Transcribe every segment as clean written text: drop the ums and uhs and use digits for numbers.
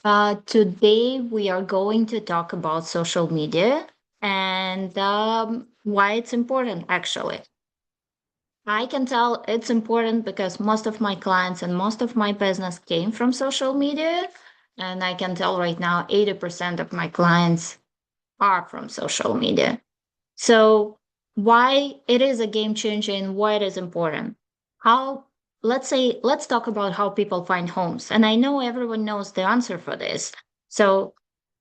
Today we are going to talk about social media and why it's important, actually. I can tell it's important because most of my clients and most of my business came from social media. And I can tell right now 80% of my clients are from social media. So, why it is a game changer and why it is important? How, let's talk about how people find homes. And I know everyone knows the answer for this. So,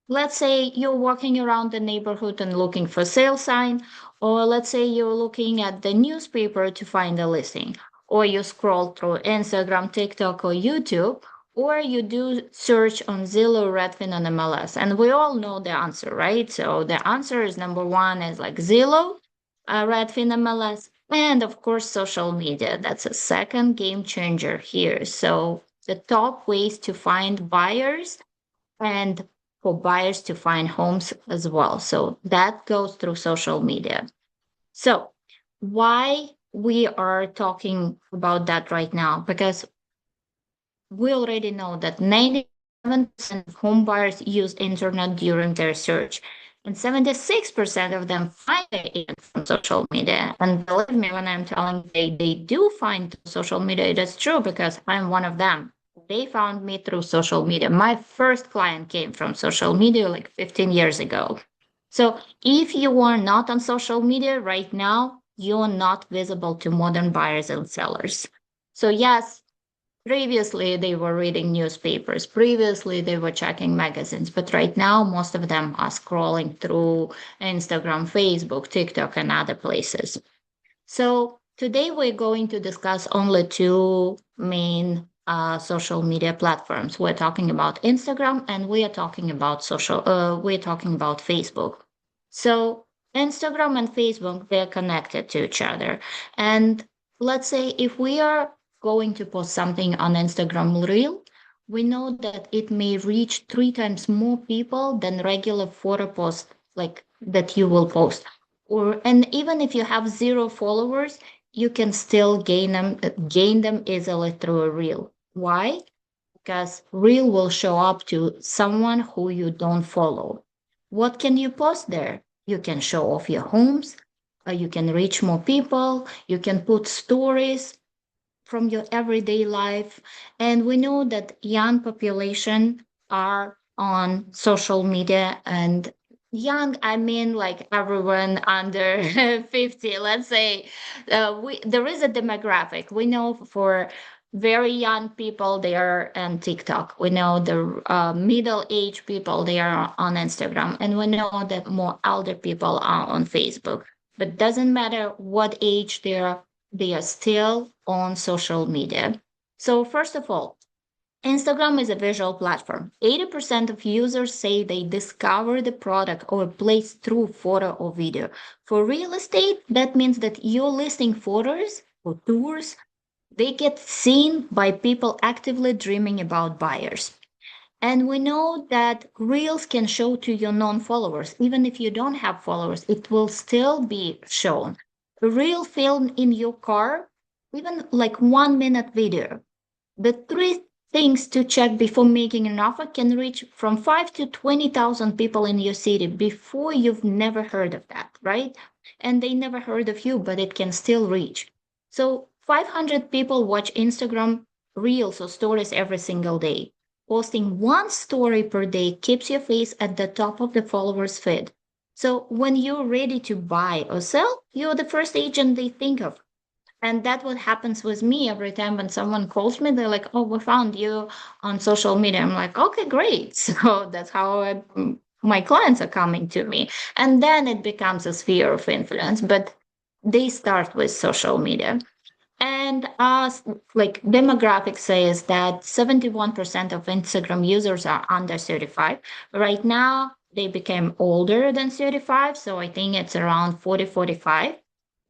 let's say you're walking around the neighborhood and looking for sale sign, or let's say you're looking at the newspaper to find a listing, or you scroll through Instagram, TikTok, or YouTube, or you do search on Zillow, Redfin, and MLS. And we all know the answer, right? So the answer is number one is like Zillow, Redfin, MLS, and of course social media. That's a second game changer here. So the top ways to find buyers and for buyers to find homes as well. So that goes through social media. So why we are talking about that right now? Because we already know that 97% of home buyers use internet during their search. And 76% of them find their agent from social media. And believe me when I'm telling they do find social media, it is true because I'm one of them. They found me through social media. My first client came from social media like 15 years ago. So if you are not on social media right now, you're not visible to modern buyers and sellers. So yes, previously, they were reading newspapers. Previously, they were checking magazines. But right now, most of them are scrolling through Instagram, Facebook, TikTok, and other places. So today, we're going to discuss only two main social media platforms. We're talking about Instagram and we are talking about we're talking about Facebook. So Instagram and Facebook, they're connected to each other. And let's say if we are going to post something on Instagram Reel, we know that it may reach 3 times more people than regular photo post like that you will post. Or and even if you have zero followers, you can still gain them easily through a reel. Why? Because reel will show up to someone who you don't follow. What can you post there? You can show off your homes, you can reach more people, you can put stories from your everyday life. And we know that young population are on social media, and young, I mean like everyone under 50, let's say. There is a demographic. We know for very young people, they are on TikTok. We know the middle-aged people, they are on Instagram. And we know that more elder people are on Facebook. But doesn't matter what age they are still on social media. So, first of all, Instagram is a visual platform. 80% of users say they discover the product or place through photo or video. For real estate, that means that your listing photos or tours, they get seen by people actively dreaming about buyers. And we know that Reels can show to your non-followers. Even if you don't have followers, it will still be shown. A reel filmed in your car, even like 1 minute video. The three things to check before making an offer can reach from 5 to 20,000 people in your city before you've never heard of that, right? And they never heard of you, but it can still reach. So 500 people watch Instagram reels or stories every single day. Posting one story per day keeps your face at the top of the followers' feed. So when you're ready to buy or sell, you're the first agent they think of. And that's what happens with me every time when someone calls me. They're like, "Oh, we found you on social media." I'm like, "Okay, great." So that's how my clients are coming to me. And then it becomes a sphere of influence. But they start with social media. And like demographics says that 71% of Instagram users are under 35. Right now, they became older than 35. So I think it's around 40, 45.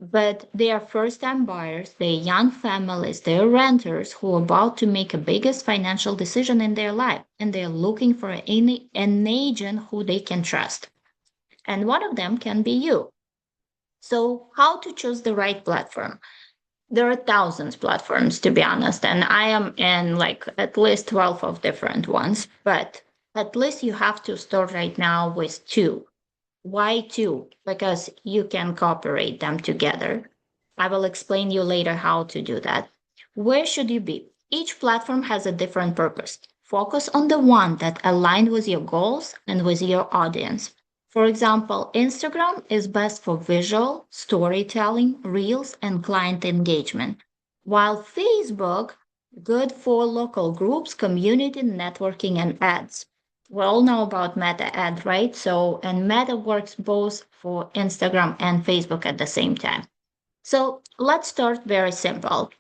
But they are first time buyers, they're young families, they're renters who are about to make a biggest financial decision in their life. And they're looking for an agent who they can trust. And one of them can be you. So, how to choose the right platform? There are thousands platforms, to be honest, and I am in like at least 12 of different ones. But at least you have to start right now with two. Why two? Because you can cooperate them together. I will explain you later how to do that. Where should you be? Each platform has a different purpose. Focus on the one that aligned with your goals and with your audience. For example, Instagram is best for visual, storytelling, reels, and client engagement, while Facebook good for local groups, community networking, and ads. We all know about Meta ad, right? So, and Meta works both for Instagram and Facebook at the same time. So let's start very simple.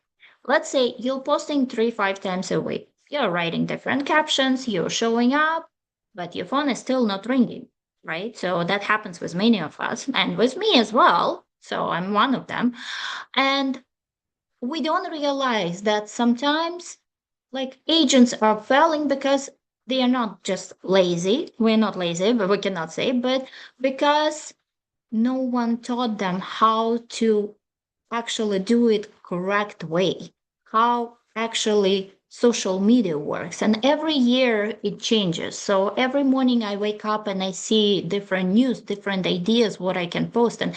Let's say you're posting 3, 5 times a week. You're writing different captions, you're showing up, but your phone is still not ringing, right? So that happens with many of us and with me as well. So I'm one of them. And we don't realize that sometimes like agents are failing because they are not just lazy. We're not lazy, but we cannot say, but because no one taught them how to actually do it correct way, how actually social media works. And every year it changes. So every morning I wake up and I see different news, different ideas, what I can post. And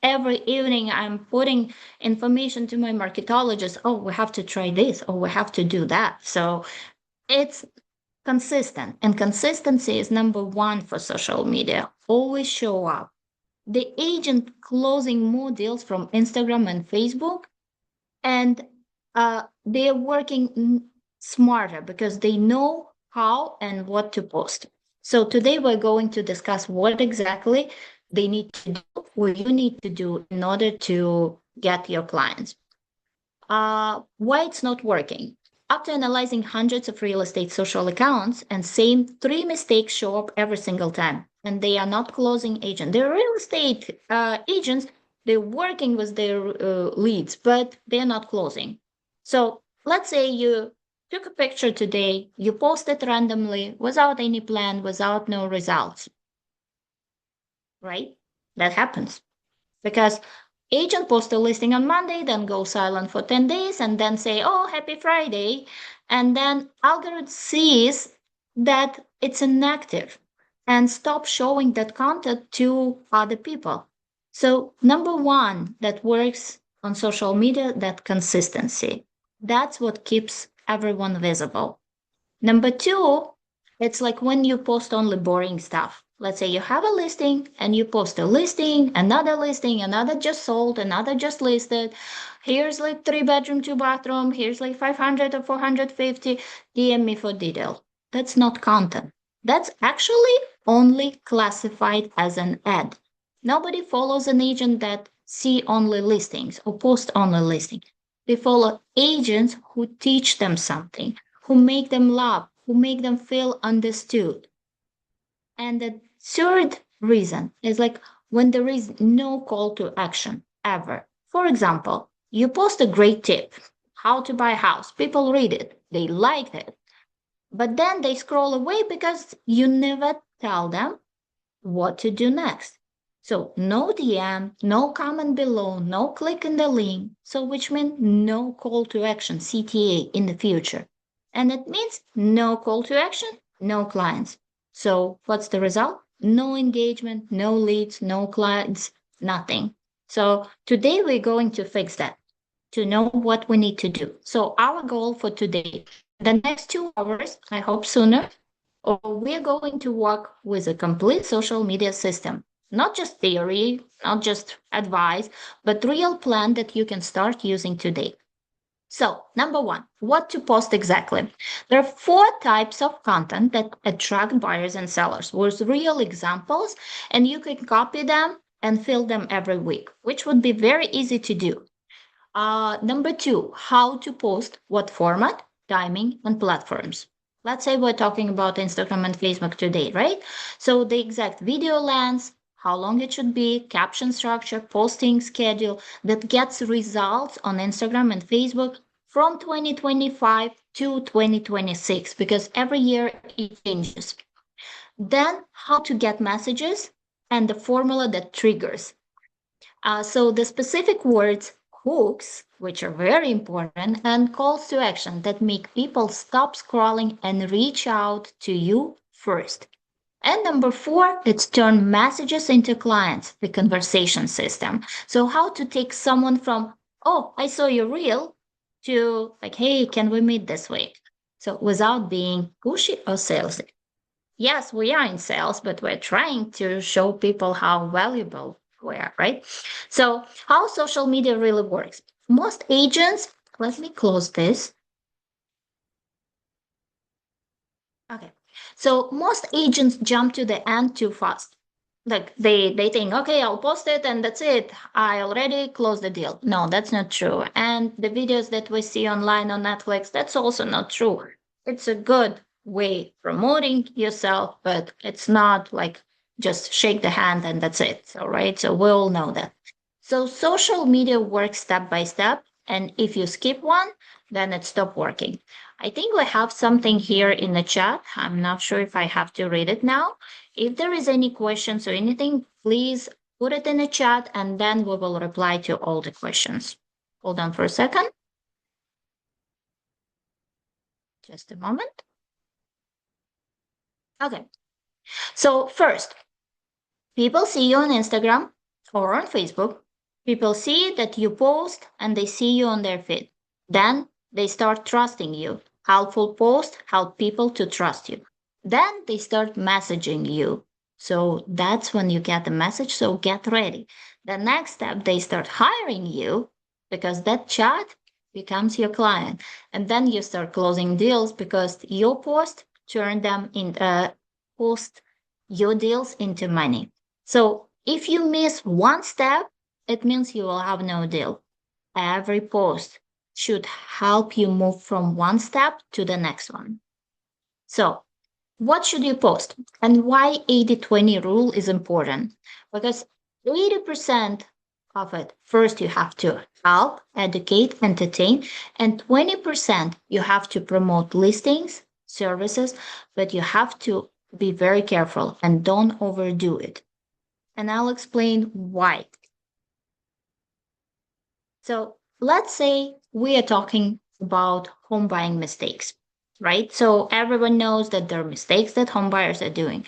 every evening I'm putting information to my marketologist. Oh, we have to try this. Oh, we have to do that. So it's consistent. And consistency is number one for social media. Always show up. The agent closing more deals from Instagram and Facebook, and they're working smarter because they know how and what to post. So today we're going to discuss what exactly they need to do, what you need to do in order to get your clients. Why it's not working. After analyzing hundreds of real estate social accounts, and same three mistakes show up every single time, and they are not closing agent. They're real estate agents. They're working with their leads, but they're not closing. So let's say you took a picture today, you posted randomly without any plan, without no results, right? That happens because agent post a listing on Monday, then go silent for 10 days, and then say, oh, happy Friday. And then algorithm sees that it's inactive and stop showing that content to other people. So number one that works on social media, that consistency. That's what keeps everyone visible. Number two, it's like when you post only boring stuff. Let's say you have a listing and you post a listing, another just sold, another just listed. Here's like 3 bedroom, 2 bathroom. Here's like 500 or 450. DM me for detail. That's not content. That's actually only classified as an ad. Nobody follows an agent that see only listings or post only listings. They follow agents who teach them something, who make them laugh, who make them feel understood. And the third reason is like when there is no call to action ever. For example, you post a great tip, how to buy a house. People read it, they like it, but then they scroll away because you never tell them what to do next. So no DM, no comment below, no click in the link. So which means no call to action, CTA in the future. And it means no call to action, no clients. So what's the result? No engagement, no leads, no clients, nothing. So today we're going to fix that to know what we need to do. So our goal for today, the next 2 hours, I hope sooner, or we're going to work with a complete social media system, not just theory, not just advice, but real plan that you can start using today. So, number one, what to post exactly. There are 4 types of content that attract buyers and sellers with real examples, and you can copy them and fill them every week, which would be very easy to do. Number two, how to post, what format, timing, and platforms. Let's say we're talking about Instagram and Facebook today, right? So the exact video length, how long it should be, caption structure, posting schedule that gets results on Instagram and Facebook from 2025 to 2026 because every year it changes. Then how to get messages and the formula that triggers. So the specific words hooks, which are very important, and calls to action that make people stop scrolling and reach out to you first. And number 4, it's turn messages into clients, the conversation system. So how to take someone from, oh, I saw your reel, to like, hey, can we meet this week? So without being pushy or salesy. Yes, we are in sales, but we're trying to show people how valuable we are, right? So how social media really works. Most agents, let me close this. Okay. So most agents jump to the end too fast. Like they think, okay, I'll post it and that's it. I already closed the deal. No, that's not true. And the videos that we see online on Netflix, that's also not true. It's a good way promoting yourself, but it's not like just shake the hand and that's it. All right. So we all know that. So social media works step by step. And if you skip one, then it stops working. I think we have something here in the chat. I'm not sure if I have to read it now. If there is any questions or anything, please put it in the chat and then we will reply to all the questions. Hold on for a second. Just a moment. Okay. So first, people see you on Instagram or on Facebook. People see that you post and they see you on their feed. Then they start trusting you. Helpful posts help people to trust you. Then they start messaging you. So that's when you get the message. So get ready. The next step, they start hiring you because that chat becomes your client. And then you start closing deals because your post turn them in post your deals into money. So if you miss one step, it means you will have no deal. Every post should help you move from one step to the next one. So what should you post and why 80-20 rule is important? Because 80% of it, first you have to help, educate, entertain, and 20% you have to promote listings, services, but you have to be very careful and don't overdo it. And I'll explain why. So let's say we are talking about home buying mistakes, right? So everyone knows that there are mistakes that home buyers are doing.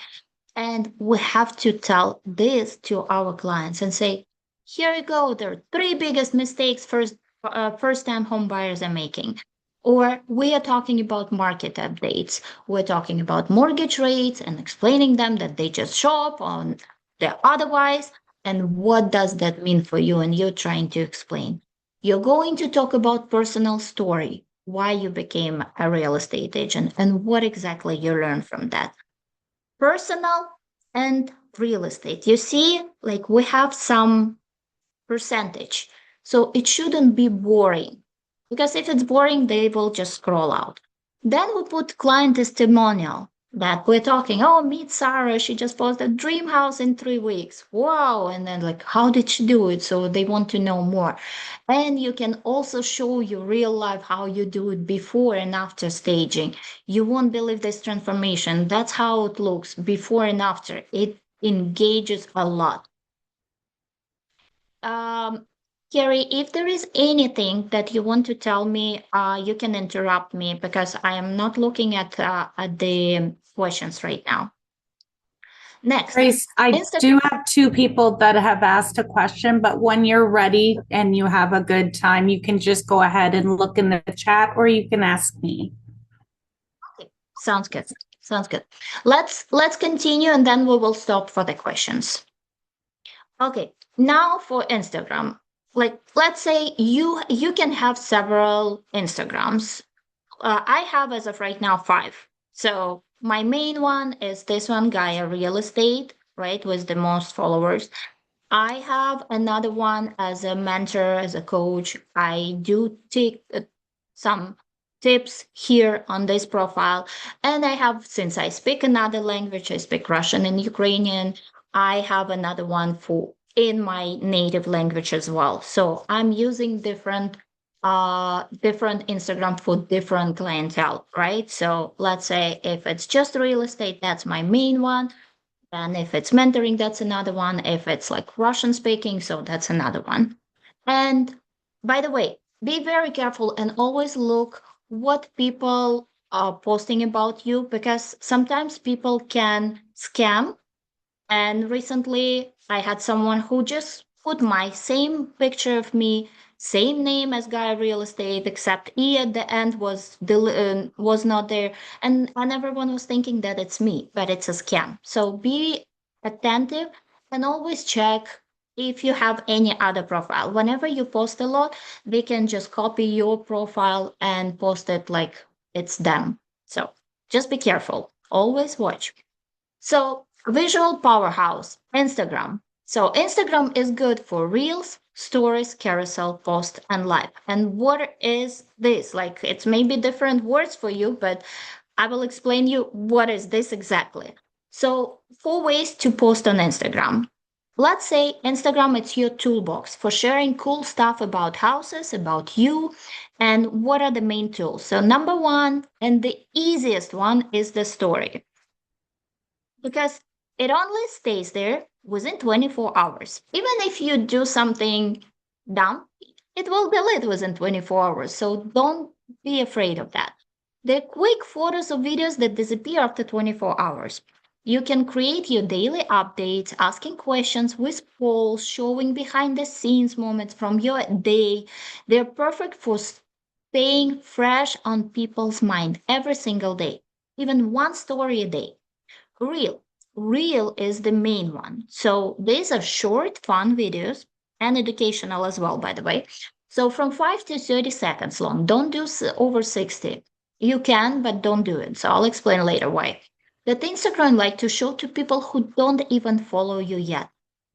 And we have to tell this to our clients and say, here you go, there are 3 biggest mistakes first time home buyers are making. Or we are talking about market updates. We're talking about mortgage rates and explaining them that they just show up on the otherwise. And what does that mean for you? And you're trying to explain. You're going to talk about personal story, why you became a real estate agent and what exactly you learned from that. Personal and real estate. You see, like we have some percentage. So it shouldn't be boring because if it's boring, they will just scroll out. Then we put client testimonial that we're talking, oh, meet Sarah. She just posted dream house in 3 weeks. Wow. And then like, how did she do it? So they want to know more. And you can also show your real life how you do it before and after staging. You won't believe this transformation. That's how it looks before and after. It engages a lot. Carrie, if there is anything that you want to tell me, you can interrupt me because I am not looking at the questions right now. Next, Grace, I do have 2 people that have asked a question, but when you're ready and you have a good time, you can just go ahead and look in the chat or you can ask me. Okay, sounds good. Sounds good. Let's continue and then we will stop for the questions. Okay, now for Instagram. Like, let's say you can have several Instagrams. I have as of right now 5. So my main one is this one, Gaia Real Estate, right, with the most followers. I have another one as a mentor, as a coach. I do take some tips here on this profile. And I have, since I speak another language, I speak Russian and Ukrainian, I have another one for in my native language as well. So I'm using different Instagram for different clientele, right? So let's say if it's just real estate, that's my main one. And if it's mentoring, that's another one. If it's like Russian speaking, so that's another one. And by the way, be very careful and always look what people posting about you, because sometimes people can scam. And recently, I had someone who just put my same picture of me, same name as Guy Real Estate, except E at the end was not there, and everyone was thinking that it's me, but it's a scam. So be attentive and always check if you have any other profile. Whenever you post a lot, they can just copy your profile and post it like it's them. So just be careful. Always watch. So, visual powerhouse, Instagram. So, Instagram is good for reels, stories, carousel, post, and live. And what is this? Like, it's maybe different words for you, but I will explain you what is this exactly. So, 4 ways to post on Instagram. Let's say Instagram it's your toolbox for sharing cool stuff about houses, about you, and what are the main tools. So, number one, and the easiest one is the story, because it only stays there within 24 hours. Even if you do something dumb, it will delete within 24 hours. So don't be afraid of that. They're quick photos or videos that disappear after 24 hours. You can create your daily updates, asking questions with polls, showing behind the scenes moments from your day. They're perfect for staying fresh on people's mind every single day, even one story a day. Reel. Reel is the main one. So these are short, fun videos and educational as well, by the way. So from 5 to 30 seconds long. Don't do over 60. You can, but don't do it. So I'll explain later why. That Instagram like to show to people who don't even follow you yet.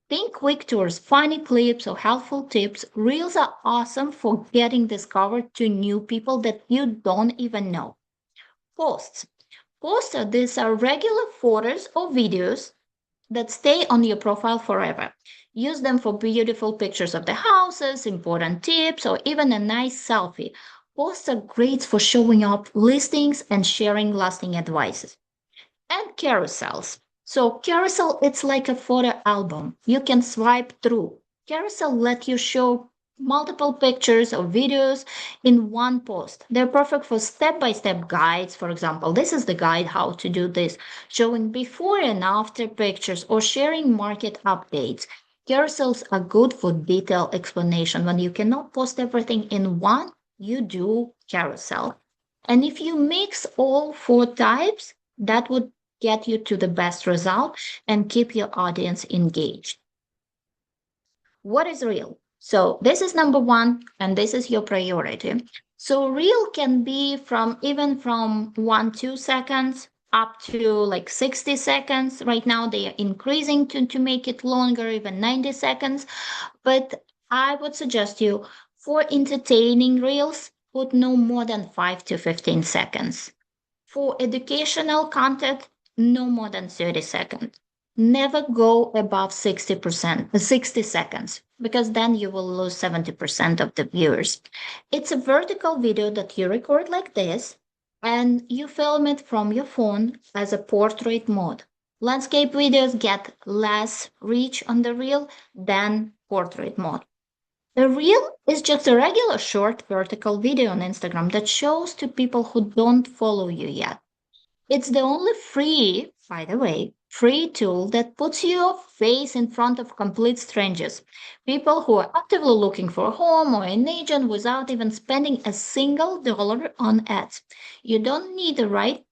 Think quick tours, funny clips, or helpful tips. Reels are awesome for getting discovered to new people that you don't even know. Posts. Poster, these are regular photos or videos that stay on your profile forever. Use them for beautiful pictures of the houses, important tips, or even a nice selfie. Posts are great for showing off listings and sharing lasting advices. And carousels. So carousel, it's like a photo album. You can swipe through. Carousel let you show multiple pictures or videos in one post. They're perfect for step-by-step guides. For example, this is the guide how to do this, showing before and after pictures or sharing market updates. Carousels are good for detailed explanation. When you cannot post everything in one, you do carousel. And if you mix all four types, that would get you to the best result and keep your audience engaged. What is reel? So this is number one, and this is your priority. So reel can be from even from 1-2 seconds up to like 60 seconds. Right now they are increasing to make it longer, even 90 seconds. But I would suggest you for entertaining reels, put no more than 5 to 15 seconds. For educational content, no more than 30 seconds. Never go above 60 seconds, because then you will lose 70% of the viewers. It's a vertical video that you record like this, and you film it from your phone as a portrait mode. Landscape videos get less reach on the reel than portrait mode. The reel is just a regular short vertical video on Instagram that shows to people who don't follow you yet. It's the only free, by the way, free tool that puts your face in front of complete strangers, people who are actively looking for a home or an agent without even spending a single dollar on ads. You don't need the right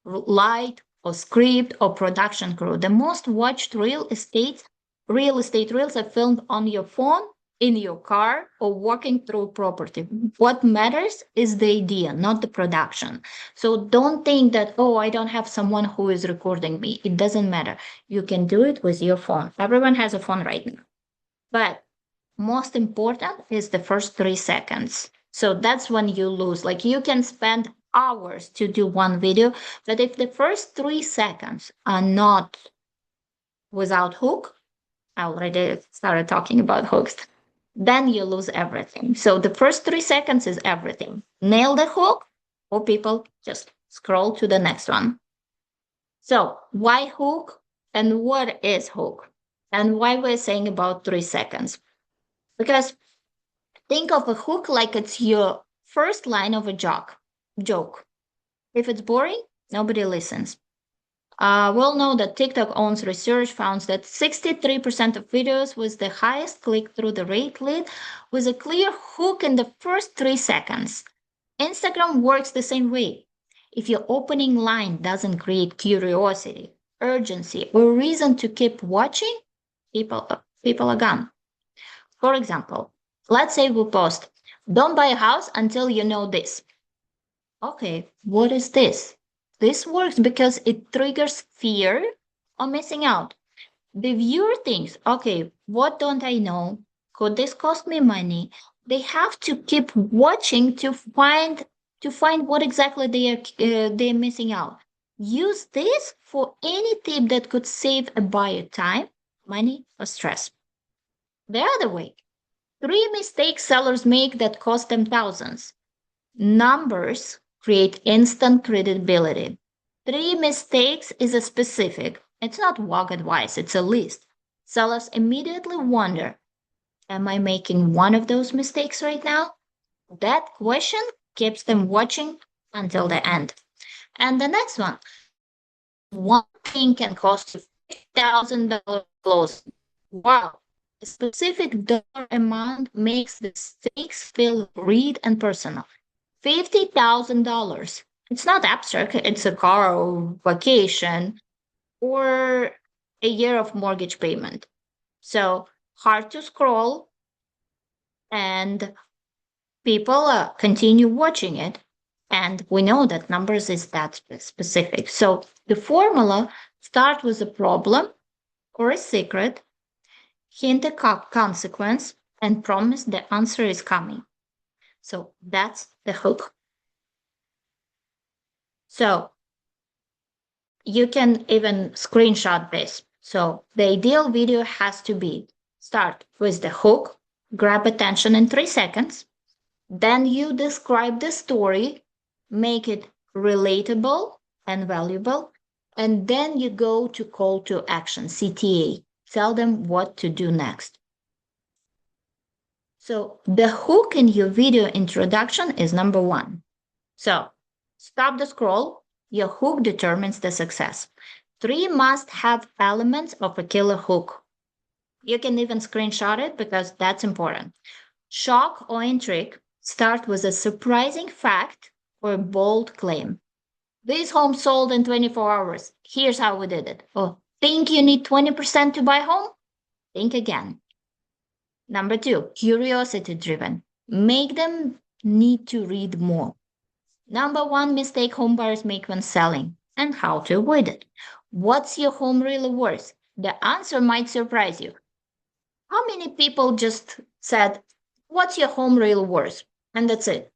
light or script or production crew. The most watched real estate reels are filmed on your phone, in your car, or walking through property. What matters is the idea, not the production. So don't think that, oh, I don't have someone who is recording me. It doesn't matter. You can do it with your phone. Everyone has a phone right now. But most important is the first 3 seconds. So that's when you lose. Like you can spend hours to do one video, but if the first 3 seconds are not without hook, I already started talking about hooks, then you lose everything. So the first 3 seconds is everything. Nail the hook, or people just scroll to the next one. So why hook and what is hook? And why we're saying about 3 seconds? Because think of a hook like it's your first line of a joke. If it's boring, nobody listens. We'll know that TikTok owns research found that 63% of videos with the highest click-through the rate lead with a clear hook in the first 3 seconds. Instagram works the same way. If your opening line doesn't create curiosity, urgency, or reason to keep watching, people are gone. For example, let's say we post, don't buy a house until you know this. Okay, what is this? This works because it triggers fear of missing out. The viewer thinks, okay, what don't I know? Could this cost me money? They have to keep watching to find what exactly they're missing out. Use this for any tip that could save a buyer time, money, or stress. The other way, 3 mistakes sellers make that cost them thousands. Numbers create instant credibility. 3 mistakes is a specific. It's not vague advice, it's a list. Sellers immediately wonder, am I making one of those mistakes right now? That question keeps them watching until the end. And the next one thing can cost you $50,000 closing. Wow. A specific dollar amount makes the stakes feel real and personal. $50,000. It's not abstract, it's a car or vacation or a year of mortgage payment. So hard to scroll, and people continue watching it. And we know that numbers is that specific. So the formula start with a problem or a secret, hint a consequence, and promise the answer is coming. So that's the hook. So you can even screenshot this. So the ideal video has to be start with the hook, grab attention in 3 seconds. Then you describe the story, make it relatable and valuable. And then you go to call to action, CTA. Tell them what to do next. So the hook in your video introduction is number 1. So stop the scroll. Your hook determines the success. 3 must-have elements of a killer hook. You can even screenshot it because that's important. Shock or intrigue. Start with a surprising fact or a bold claim. This home sold in 24 hours. Here's how we did it. Oh, think you need 20% to buy home? Think again. Number 2, curiosity driven. Make them need to read more. Number 1 mistake homebuyers make when selling and how to avoid it. What's your home really worth? The answer might surprise you. How many people just said, what's your home really worth? And that's it.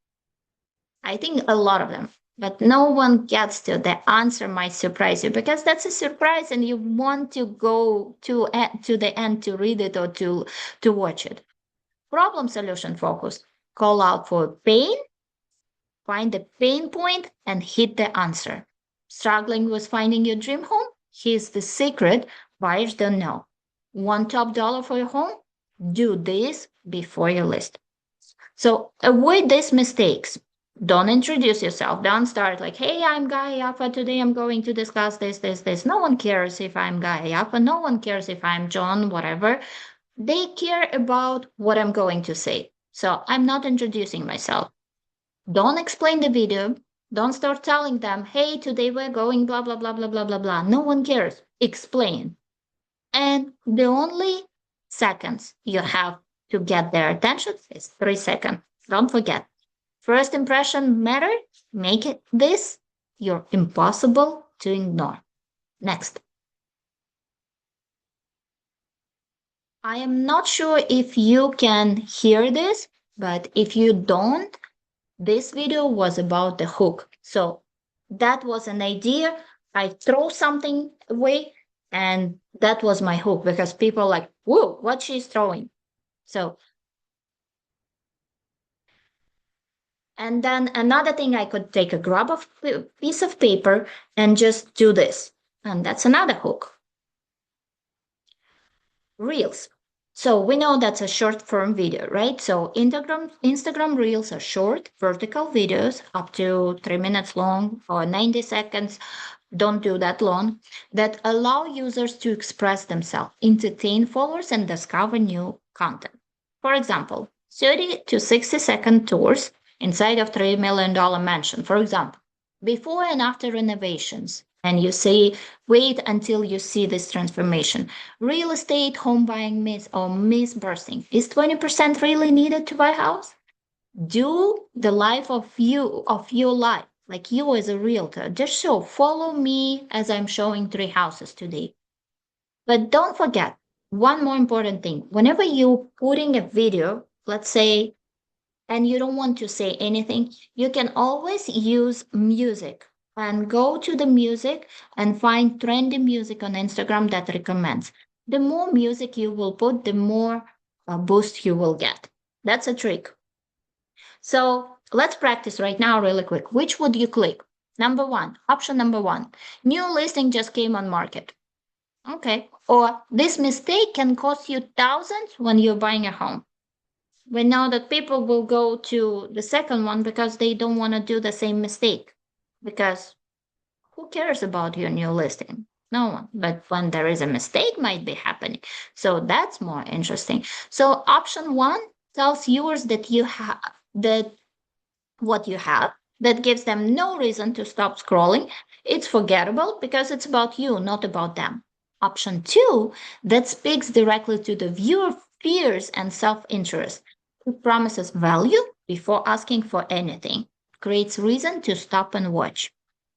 I think a lot of them, but no one gets to the answer might surprise you because that's a surprise and you want to go to the end to read it or to watch it. Problem solution focus. Call out for pain, find the pain point and hit the answer. Struggling with finding your dream home? Here's the secret buyers don't know. Want top dollar for your home? Do this before you list. So avoid these mistakes. Don't introduce yourself. Don't start like, hey, I'm Gaia Yaffa. Today I'm going to discuss this. No one cares if I'm Gaia Yaffa. No one cares if I'm John, whatever. They care about what I'm going to say. So I'm not introducing myself. Don't explain the video. Don't start telling them, hey, today we're going blah, blah, blah, blah, blah, blah, blah. No one cares. Explain. And the only seconds you have to get their attention is 3 seconds. Don't forget. First impression matter. Make it this. You're impossible to ignore. Next. I am not sure if you can hear this, but if you don't, this video was about the hook. So that was an idea. I throw something away and that was my hook because people like, whoa, what she's throwing. So, and then another thing, I could take a grab of piece of paper and just do this. And that's another hook. Reels. So we know that's a short form video, right? So Instagram Reels are short vertical videos up to 3 minutes long or 90 seconds. Don't do that long, that allow users to express themselves, entertain followers, and discover new content. For example, 30 to 60-second tours inside of $3 million mansion, for example, before and after renovations. And you say, wait until you see this transformation. Real estate home buying myth or myth bursting. Is 20% really needed to buy a house? Do the life of your life, like you as a realtor. Just show, follow me as I'm showing 3 houses today. But don't forget one more important thing. Whenever you're putting a video, let's say, and you don't want to say anything, you can always use music and go to the music and find trendy music on Instagram that recommends. The more music you will put, the more boost you will get. That's a trick. So let's practice right now really quick. Which would you click? Option number one, new listing just came on market. Okay. Or this mistake can cost you thousands when you're buying a home. We know that people will go to the second one because they don't want to do the same mistake. Because who cares about your new listing? No one. But when there is a mistake might be happening. So that's more interesting. So option one tells viewers that you have that what you have that gives them no reason to stop scrolling. It's forgettable because it's about you, not about them. Option two, that speaks directly to the viewer fears and self-interest. It promises value before asking for anything, creates reason to stop and watch.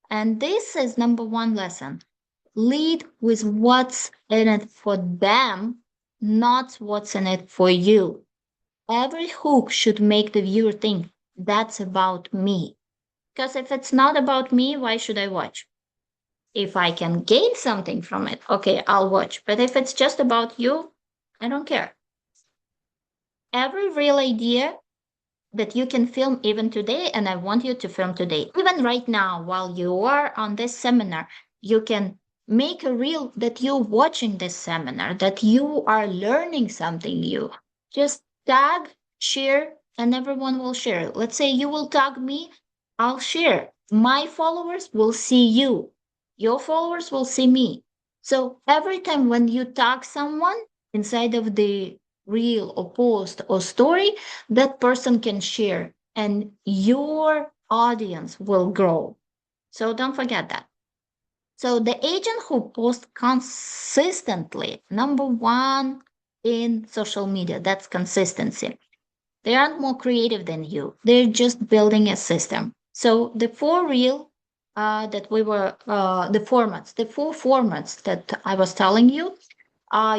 And this is number one lesson. Lead with what's in it for them, not what's in it for you. Every hook should make the viewer think, that's about me. Because if it's not about me, why should I watch? If I can gain something from it, okay, I'll watch. But if it's just about you, I don't care. Every real idea that you can film even today, and I want you to film today, even right now, while you are on this seminar, you can make a reel that you're watching this seminar, that you are learning something new. Just tag, share, and everyone will share. Let's say you will tag me, I'll share. My followers will see you. Your followers will see me. So every time when you tag someone inside of the reel or post or story, that person can share and your audience will grow. So don't forget that. So the agent who posts consistently, number one in social media, that's consistency. They aren't more creative than you. They're just building a system. So the four reel that we were, the four formats that I was telling you,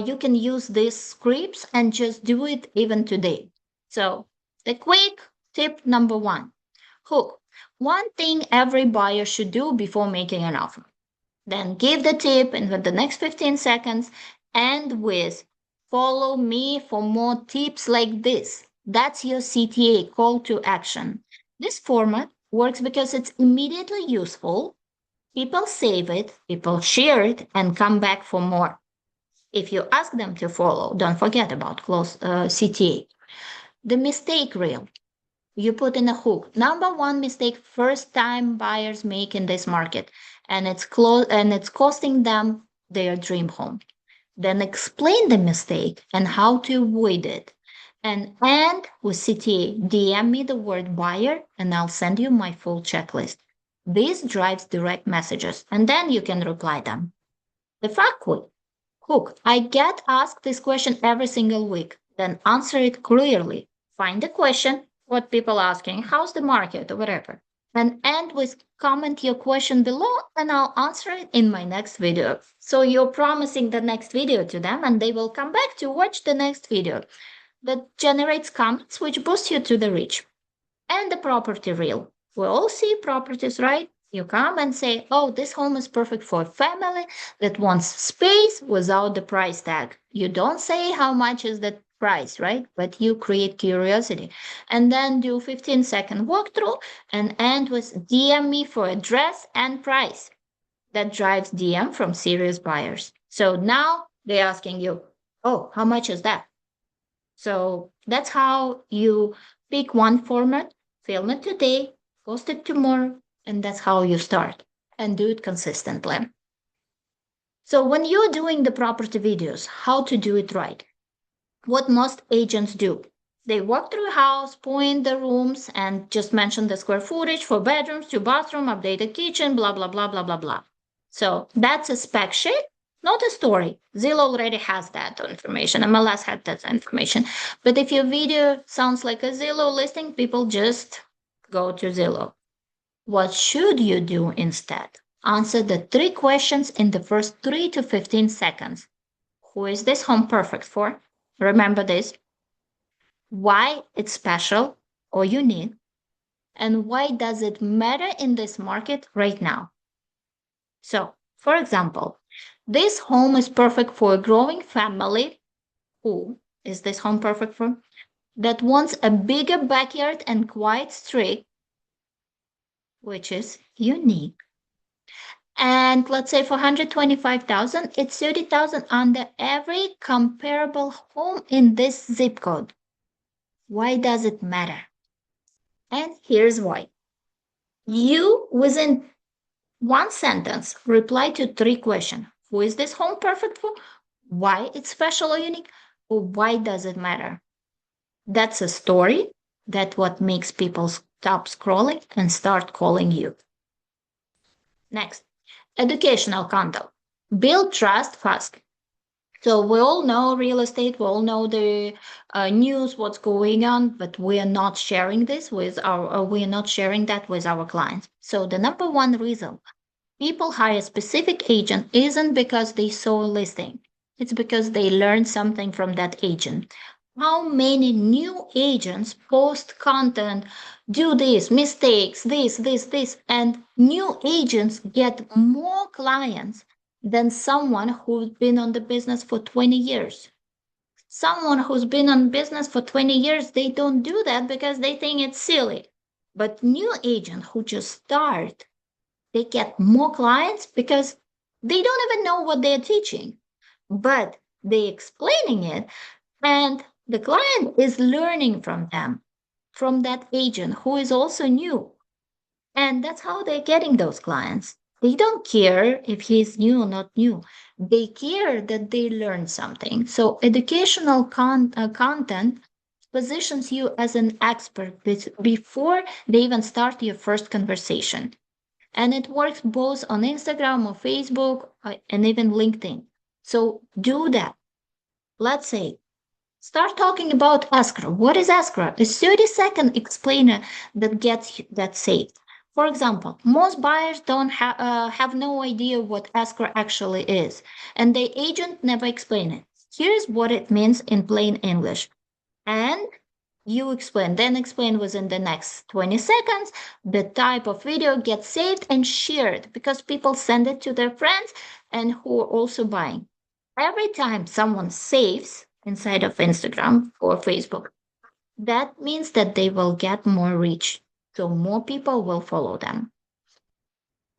you can use these scripts and just do it even today. So the quick tip number one, hook. One thing every buyer should do before making an offer. Then give the tip in the next 15 seconds and with follow me for more tips like this. That's your CTA, call to action. This format works because it's immediately useful. People save it, people share it, and come back for more. If you ask them to follow, don't forget about close CTA. The mistake reel. You put in a hook. Number one mistake first time buyers make in this market, and it's costing them their dream home. Then explain the mistake and how to avoid it. And end with CTA. DM me the word buyer and I'll send you my full checklist. This drives direct messages and then you can reply them. The fact hook. I get asked this question every single week. Then answer it clearly. Find the question, what people asking, how's the market, or whatever. And end with comment your question below and I'll answer it in my next video. So you're promising the next video to them and they will come back to watch the next video that generates comments which boost you to the reach. And the property reel. We all see properties, right? You come and say, oh, this home is perfect for a family that wants space without the price tag. You don't say how much is the price, right? But you create curiosity. And then do 15-second walkthrough and end with DM me for address and price. That drives DM from serious buyers. So now they're asking you, oh, how much is that? So that's how you pick one format, film it today, post it tomorrow, and that's how you start and do it consistently. So when you're doing the property videos, how to do it right? What most agents do. They walk through a house, point the rooms, and just mention the square footage for bedrooms, 2 bathroom, updated kitchen, blah, blah, blah, blah, blah, blah. So that's a spec sheet, not a story. Zillow already has that information. MLS had that information. But if your video sounds like a Zillow listing, people just go to Zillow. What should you do instead? Answer the 3 questions in the first 3 to 15 seconds. Who is this home perfect for? Remember this. Why it's special or unique, and why does it matter in this market right now? So, for example, this home is perfect for a growing family. Who is this home perfect for? That wants a bigger backyard and quiet street, which is unique. And let's say for 125,000, it's 30,000 under every comparable home in this zip code. Why does it matter? And here's why. You, within one sentence, reply to 3 questions. Who is this home perfect for? Why it's special or unique? Or why does it matter? That's a story. That's what makes people stop scrolling and start calling you. Next, educational content. Build trust fast. So we all know real estate, we all know the news, what's going on, but we are not sharing this with we are not sharing that with our clients. So the number one reason people hire a specific agent isn't because they saw a listing. It's because they learned something from that agent. How many new agents post content, do this, mistakes, this, and new agents get more clients than someone who's been on the business for 20 years. Someone who's been on business for 20 years, they don't do that because they think it's silly. But new agent who just start, they get more clients because they don't even know what they're teaching, but they explaining it, and the client is learning from them, from that agent who is also new. And that's how they're getting those clients. They don't care if he's new or not new. They care that they learn something. So educational content positions you as an expert before they even start your first conversation. And it works both on Instagram or Facebook and even LinkedIn. So do that. Let's say, start talking about escrow. What is escrow? A 30-second explainer that gets that saved. For example, most buyers don't have no idea what escrow actually is, and the agent never explain it. Here's what it means in plain English. And you explain, then explain within the next 20 seconds. The type of video gets saved and shared because people send it to their friends and who are also buying. Every time someone saves inside of Instagram or Facebook, that means that they will get more reach. So more people will follow them.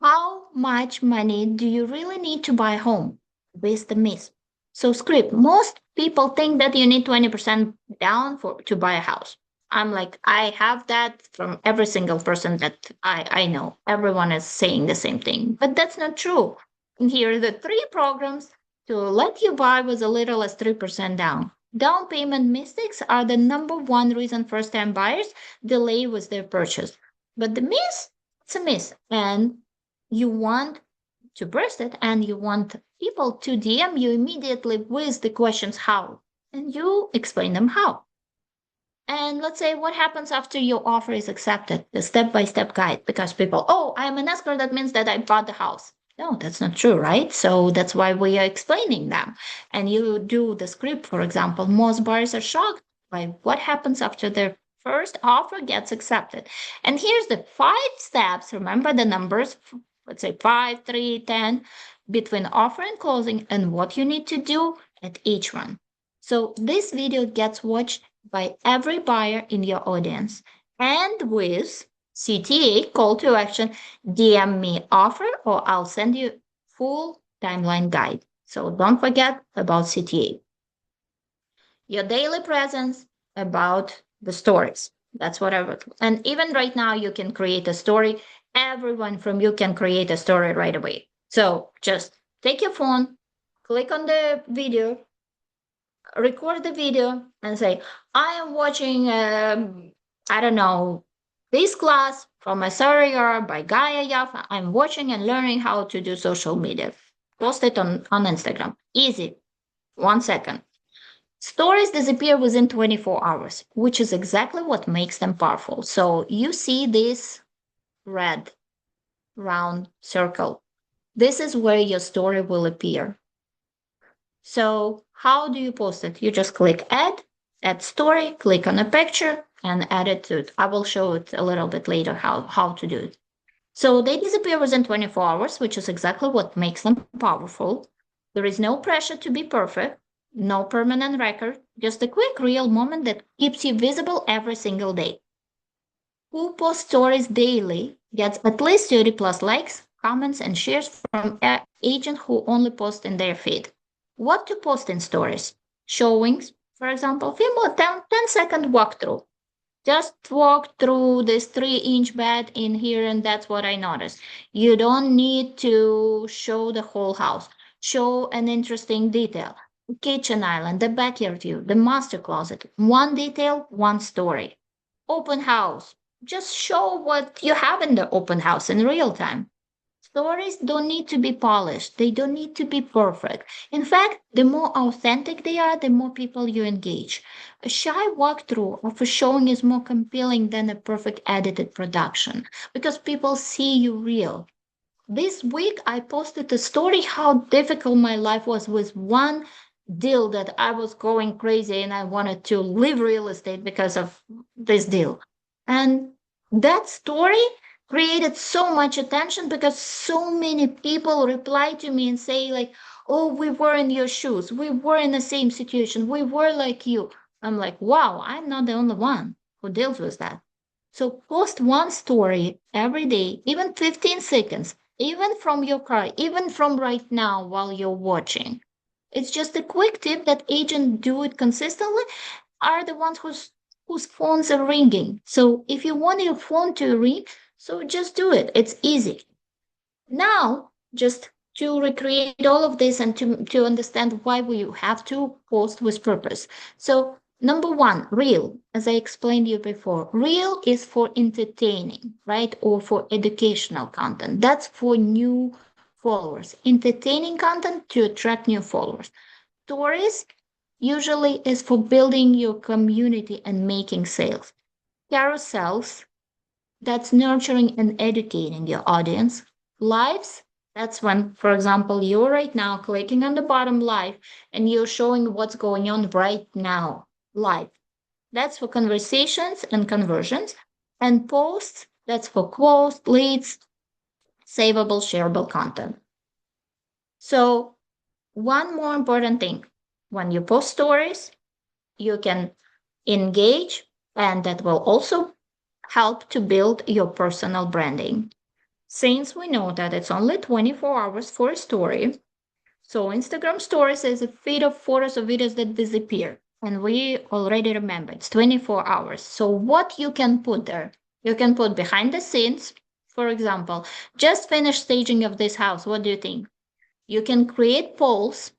How much money do you really need to buy a home? With the myth. So script, most people think that you need 20% down to buy a house. I'm like, I have that from every single person that I know. Everyone is saying the same thing, but that's not true. And here are the 3 programs to let you buy with as little as 3% down. Down payment mistakes are the number one reason first-time buyers delay with their purchase. But the myth, it's a myth, and you want to burst it, and you want people to DM you immediately with the questions how, and you explain them how. And let's say what happens after your offer is accepted, the step-by-step guide, because people, oh, I'm an escrow, that means that I bought the house. No, that's not true, right? So that's why we are explaining them. And you do the script, for example, most buyers are shocked by what happens after their first offer gets accepted. And here's the 5 steps. Remember the numbers, let's say 5, 3, 10, between offer and closing, and what you need to do at each one. So this video gets watched by every buyer in your audience, and with CTA, call to action, DM me offer, or I'll send you full timeline guide. So don't forget about CTA. your daily presence about the stories. That's what I would. And even right now, you can create a story. Everyone from you can create a story right away. So just take your phone, click on the video, record the video, and say, I am watching, I don't know, this class from a Surrey by Gaia Yaffa. I'm watching and learning how to do social media. Post it on Instagram. Easy. 1 second. Stories disappear within 24 hours, which is exactly what makes them powerful. So you see this red round circle. This is where your story will appear. So how do you post it? You just click add story, click on a picture and add it to it. I will show it a little bit later how to do it. So they disappear within 24 hours, which is exactly what makes them powerful. There is no pressure to be perfect, no permanent record, just a quick real moment that keeps you visible every single day. Who posts stories daily gets at least 30 plus likes, comments, and shares from agents who only post in their feed. What to post in stories? Showings, for example, film a 10-second walkthrough. Just walk through this 3-inch bed in here, and that's what I noticed. You don't need to show the whole house. Show an interesting detail. Kitchen island, the backyard view, the master closet. One detail, one story. Open house. Just show what you have in the open house in real time. Stories don't need to be polished. They don't need to be perfect. In fact, the more authentic they are, the more people you engage. A shy walkthrough of a showing is more compelling than a perfect edited production because people see you real. This week, I posted a story how difficult my life was with one deal that I was going crazy and I wanted to leave real estate because of this deal. And that story created so much attention because so many people reply to me and say like, oh, we were in your shoes, we were in the same situation, we were like you. I'm like, wow, I'm not the only one who deals with that. So post one story every day, even 15 seconds, even from your car, even from right now while you're watching. It's just a quick tip that agents do it consistently are the ones whose phones are ringing. So if you want your phone to ring, so just do it. It's easy. Now, just to recreate all of this and to understand why we have to post with purpose. So number one, reel, as I explained you before, reel is for entertaining, right? Or for educational content. That's for new followers. Entertaining content to attract new followers. Stories usually is for building your community and making sales. Carousels, that's nurturing and educating your audience. Lives, that's when, for example, you're right now clicking on the bottom live and you're showing what's going on right now live. That's for conversations and conversions. And posts, that's for quotes, leads, savable, shareable content. So, one more important thing when you post stories, you can engage, and that will also help to build your personal branding. Since we know that it's only 24 hours for a story, so Instagram stories is a feed of photos or videos that disappear. And we already remember it's 24 hours. So what you can put there? You can put behind the scenes, for example, just finished staging of this house. What do you think? You can create polls.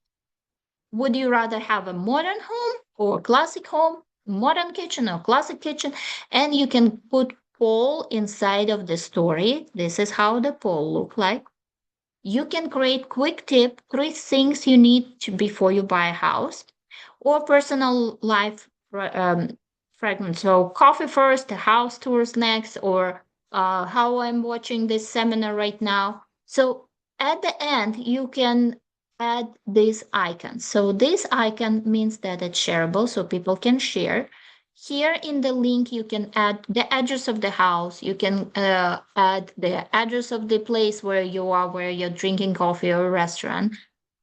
Would you rather have a modern home or a classic home, modern kitchen or classic kitchen? And you can put poll inside of the story. This is how the poll look like. You can create quick tip, 3 things you need to, before you buy a house, or personal life fragments. So coffee first, the house tours next, or how I'm watching this seminar right now. So at the end, you can add this icon. So this icon means that it's shareable, so people can share. Here in the link, you can add the address of the house. You can add the address of the place where you are, where you're drinking coffee or a restaurant.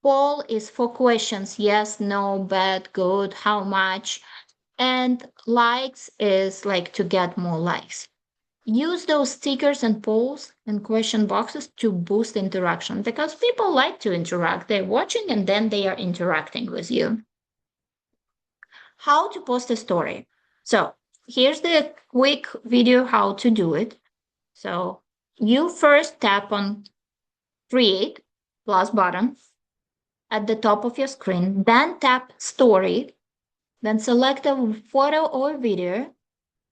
Poll is for questions, yes, no, bad, good, how much. And likes is like to get more likes. Use those stickers and polls and question boxes to boost interaction because people like to interact. They're watching and then they are interacting with you. how to post a story. So here's the quick video how to do it. So you first tap on create plus button at the top of your screen, then tap story, then select a photo or video,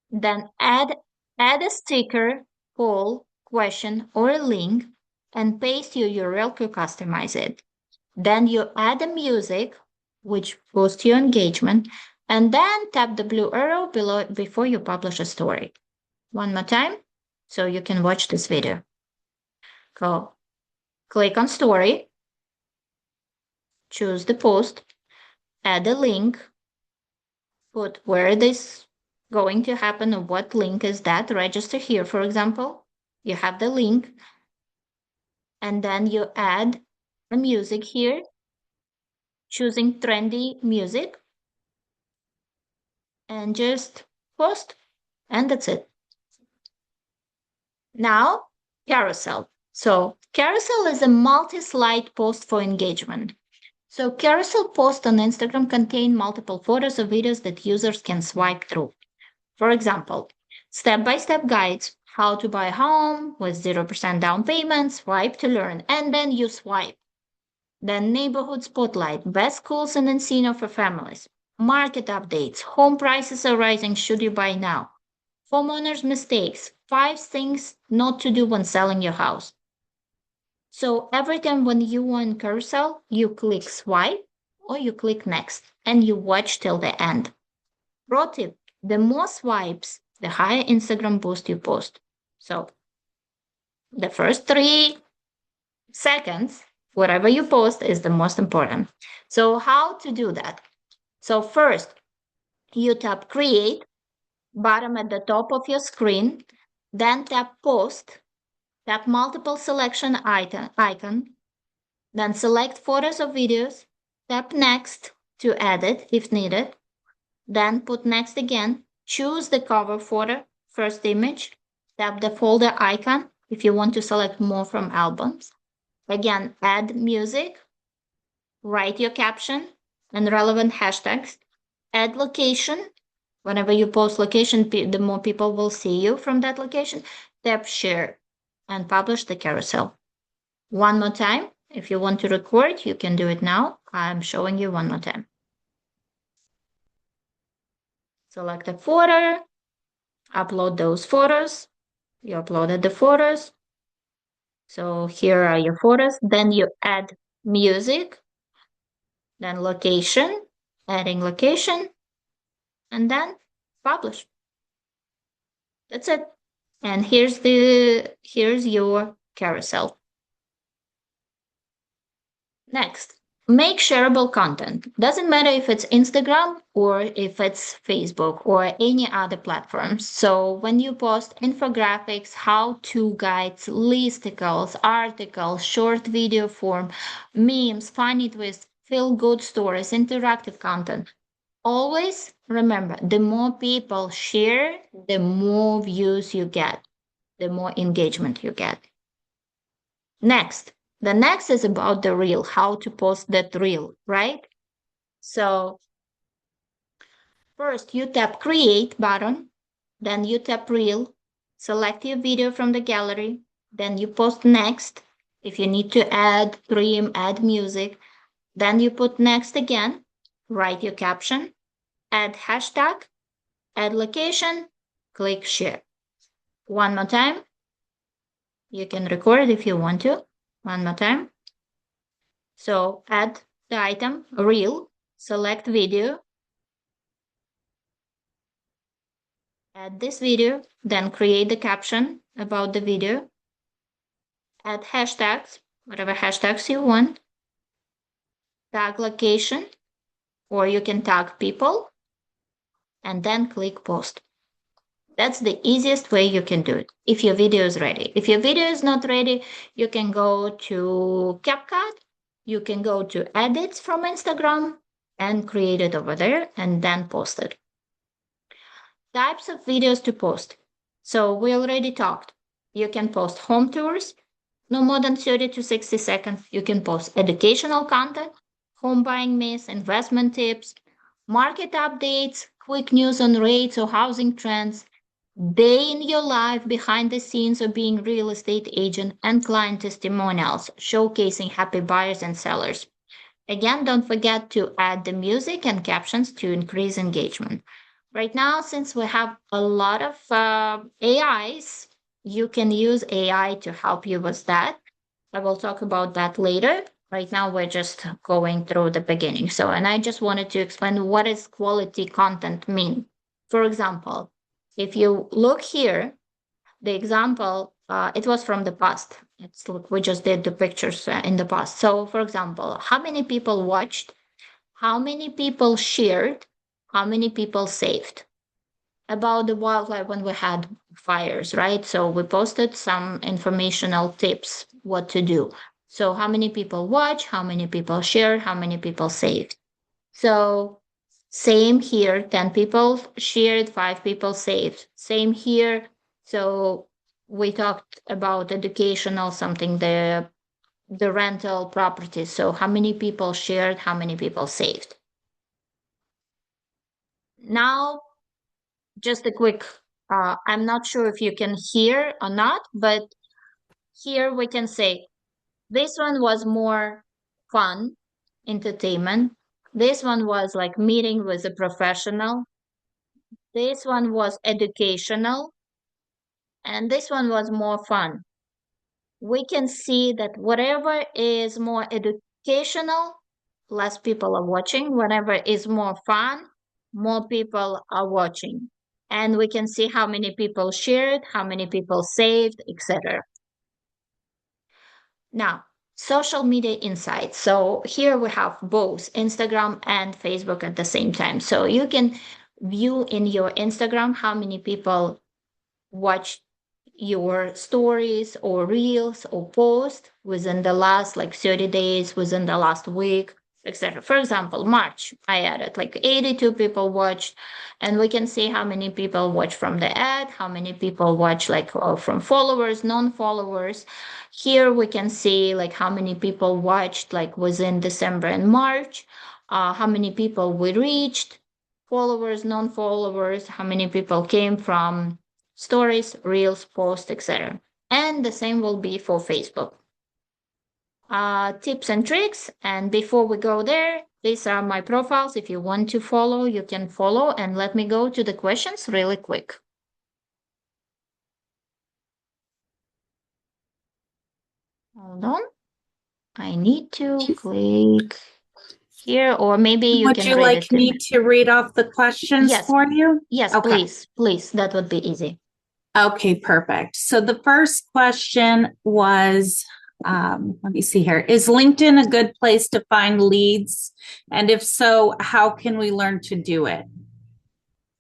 then add a sticker, poll, question, or a link, and paste your URL to customize it. Then you add the music, which boosts your engagement, and then tap the blue arrow below before you publish a story. One more time, so you can watch this video. Go, click on story, choose the post, add a link, put where this going to happen or what link is that, register here, for example. You have the link, and then you add the music here, choosing trendy music, and just post, and that's it. Now, carousel. So carousel is a multi-slide post for engagement. So carousel posts on Instagram contain multiple photos or videos that users can swipe through. For example, step-by-step guides, how to buy a home with 0% down payment, swipe to learn, and then you swipe. Then neighborhood spotlight, best schools in Encino for families. Market updates, home prices are rising, should you buy now? Homeowners' mistakes, 5 things not to do when selling your house. So every time when you on carousel, you click swipe or you click next and you watch till the end. Pro tip, the more swipes, the higher Instagram boost you post. So the first 3 seconds, whatever you post is the most important. So how to do that? So first, you tap create, bottom at the top of your screen, then tap post, tap multiple selection icon, then select photos or videos, tap next to edit if needed, then put next again, choose the cover photo, first image, tap the folder icon if you want to select more from albums. Again, add music, write your caption and relevant hashtags, add location. Whenever you post location, the more people will see you from that location. Tap share and publish the carousel. One more time. If you want to record, you can do it now. I'm showing you one more time. Select a photo, upload those photos. You uploaded the photos. So here are your photos. Then you add music, then location, adding location, and then publish. That's it. And here's your carousel. Next, make shareable content. Doesn't matter if it's Instagram or if it's Facebook or any other platforms. So when you post infographics, how-to guides, listicles, articles, short video form, memes, funny twists, feel-good stories, interactive content, always remember, the more people share, the more views you get, the more engagement you get. Next, the next is about the reel, how to post that reel, right? So first you tap create button, then you tap reel, select your video from the gallery, then you post next. If you need to add, trim, add music, then you put next again, write your caption, add hashtag, add location, click share. One more time. You can record if you want to. One more time. So add the item, reel, select video, add this video, then create the caption about the video, add hashtags, whatever hashtags you want, tag location, or you can tag people, and then click post. That's the easiest way you can do it if your video is ready. If your video is not ready, you can go to CapCut, you can go to edits from Instagram and create it over there and then post it. Types of videos to post. So we already talked. You can post home tours, no more than 30 to 60 seconds. You can post educational content, home buying myths, investment tips, market updates, quick news on rates or housing trends, day in your life behind the scenes of being real estate agent, and client testimonials showcasing happy buyers and sellers. Again, don't forget to add the music and captions to increase engagement. Right now, since we have a lot of AIs, you can use AI to help you with that. I will talk about that later. Right now, we're just going through the beginning. So, and I just wanted to explain what does quality content mean. For example, if you look here, the example, it was from the past. It's like we just did the pictures in the past. So, for example, how many people watched, how many people shared, how many people saved? About the wildlife when we had fires, right? So we posted some informational tips what to do. So how many people watch, how many people shared, how many people saved? So same here, 10 people shared, 5 people saved. Same here. So we talked about educational something, the rental property. So how many people shared, how many people saved? Now just a quick, I'm not sure if you can hear or not, but here we can say this one was more fun, entertainment. This one was like meeting with a professional. This one was educational. And this one was more fun. We can see that whatever is more educational, less people are watching. Whatever is more fun, more people are watching. And we can see how many people shared, how many people saved, etc. Now, social media insights. So here we have both Instagram and Facebook at the same time. So you can view in your Instagram how many people watch your stories or reels or post within the last like 30 days, within the last week, etc. For example, March, I added like 82 people watched, and we can see how many people watch from the ad, how many people watch like from followers, non-followers. Here we can see like how many people watched like within December and March, how many people we reached, followers, non-followers, how many people came from stories, reels, posts, etc. And the same will be for Facebook. Tips and tricks. And before we go there, these are my profiles. If you want to follow, you can follow. And let me go to the questions really quick. Hold on. I need to click here, or maybe you Would can you read like it to me to read off the questions Yes. for you? Yes, Okay. please, please. That would be easy. Okay, perfect. So the first question was, let me see here. Is LinkedIn a good place to find leads? And if so, how can we learn to do it?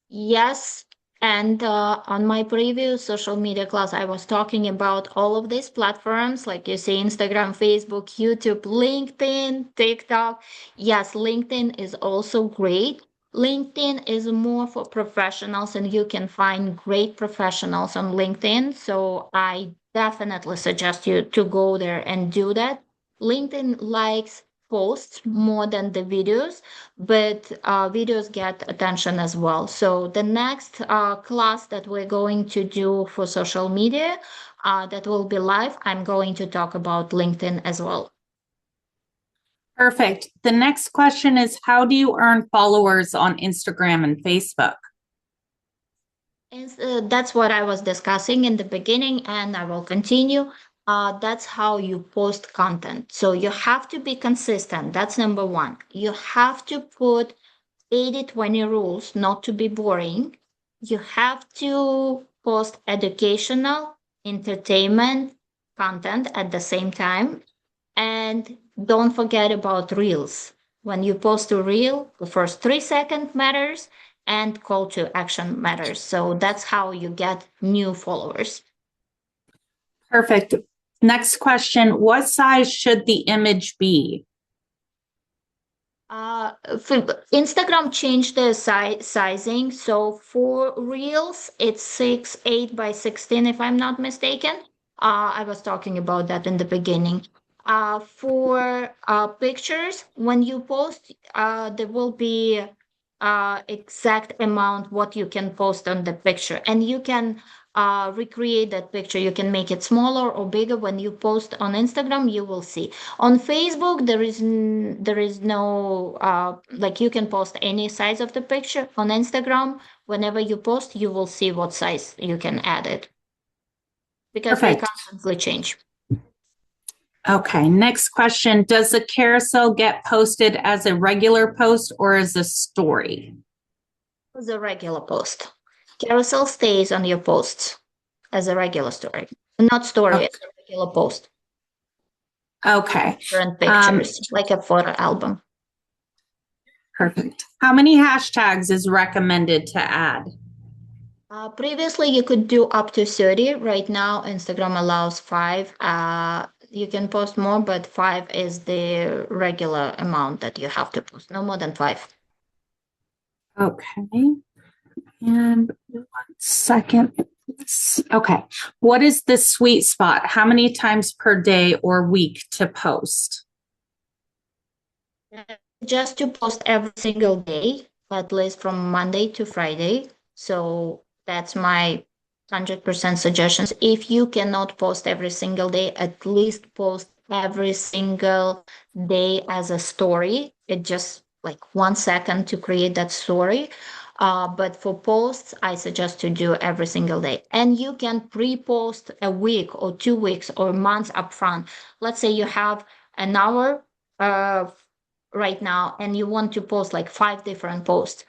Yes. And on my previous social media class, I was talking about all of these platforms, like you see Instagram, Facebook, YouTube, LinkedIn, TikTok. Yes, LinkedIn is also great. LinkedIn is more for professionals, and you can find great professionals on LinkedIn. So I definitely suggest you to go there and do that. LinkedIn likes posts more than the videos, but videos get attention as well. So the next class that we're going to do for social media that will be live, I'm going to talk about LinkedIn as well. Perfect. The next question is, how do you earn followers on Instagram and Facebook? And that's what I was discussing in the beginning, and I will continue. That's how you post content. So you have to be consistent. That's number one. You have to put 80-20 rules, not to be boring. You have to post educational, entertainment content at the same time. And don't forget about reels. When you post a reel, the first 3 seconds matters and call to action matters. So that's how you get new followers. Perfect. Next question, what size should the image be? Instagram changed the sizing. So for reels, it's 6'8" by 16, if I'm not mistaken. I was talking about that in the beginning. For pictures, when you post, there will be exact amount what you can post on the picture, and you can recreate that picture. You can make it smaller or bigger. When you post on Instagram, you will see. On Facebook, there is no like, you can post any size of the picture. On Instagram, whenever you post, you will see what size you can add it, because they Perfect. constantly change. Okay, next question. Does the carousel get posted as a regular post or as a story? As a regular post. Carousel stays on your posts as a regular story, not story, as a regular post. Okay. Different pictures, like a photo album. Perfect. How many hashtags is recommended to add? Previously, you could do up to 30. Right now, Instagram allows 5. You can post more, but 5 is the regular amount that you have to post. No more than 5. Okay. And 1 second. Okay. What is the sweet spot? How many times per day or week to post? Just to post every single day, at least from Monday to Friday. So that's my 100% suggestions. If you cannot post every single day, at least post every single day as a story. It just like 1 second to create that story. But for posts, I suggest to do every single day. And you can pre-post a week or 2 weeks or months upfront. Let's say you have an hour right now and you want to post like 5 different posts.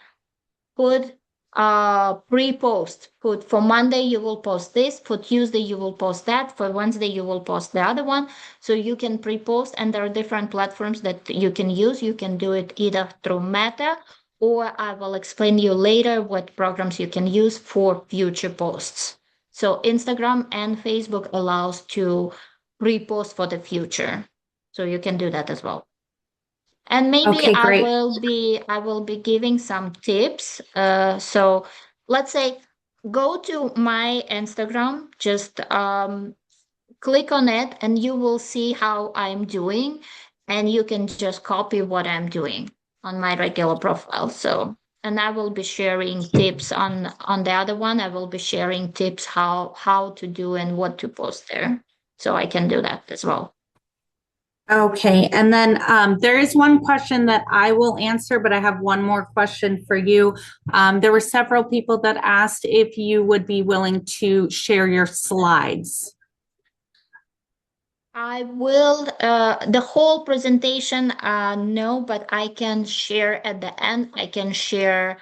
Put pre-post. Put for Monday you will post this, for Tuesday you will post that, for Wednesday you will post the other one. So you can pre-post, and there are different platforms that you can use. You can do it either through Meta, or I will explain you later what programs you can use for future posts. So Instagram and Facebook allows to pre-post for the future. So you can do that as well. And maybe Okay, great. I will be giving some tips. So let's say go to my Instagram, just click on it, and you will see how I'm doing, and you can just copy what I'm doing on my regular profile. So, and I will be sharing tips on the other one. I will be sharing tips how to do and what to post there. So I can do that as well. Okay, and then there is one question that I will answer, but I have one more question for you. There were several people that asked if you would be willing to share your slides. I will, the whole presentation, no, but I can share at the end. I can share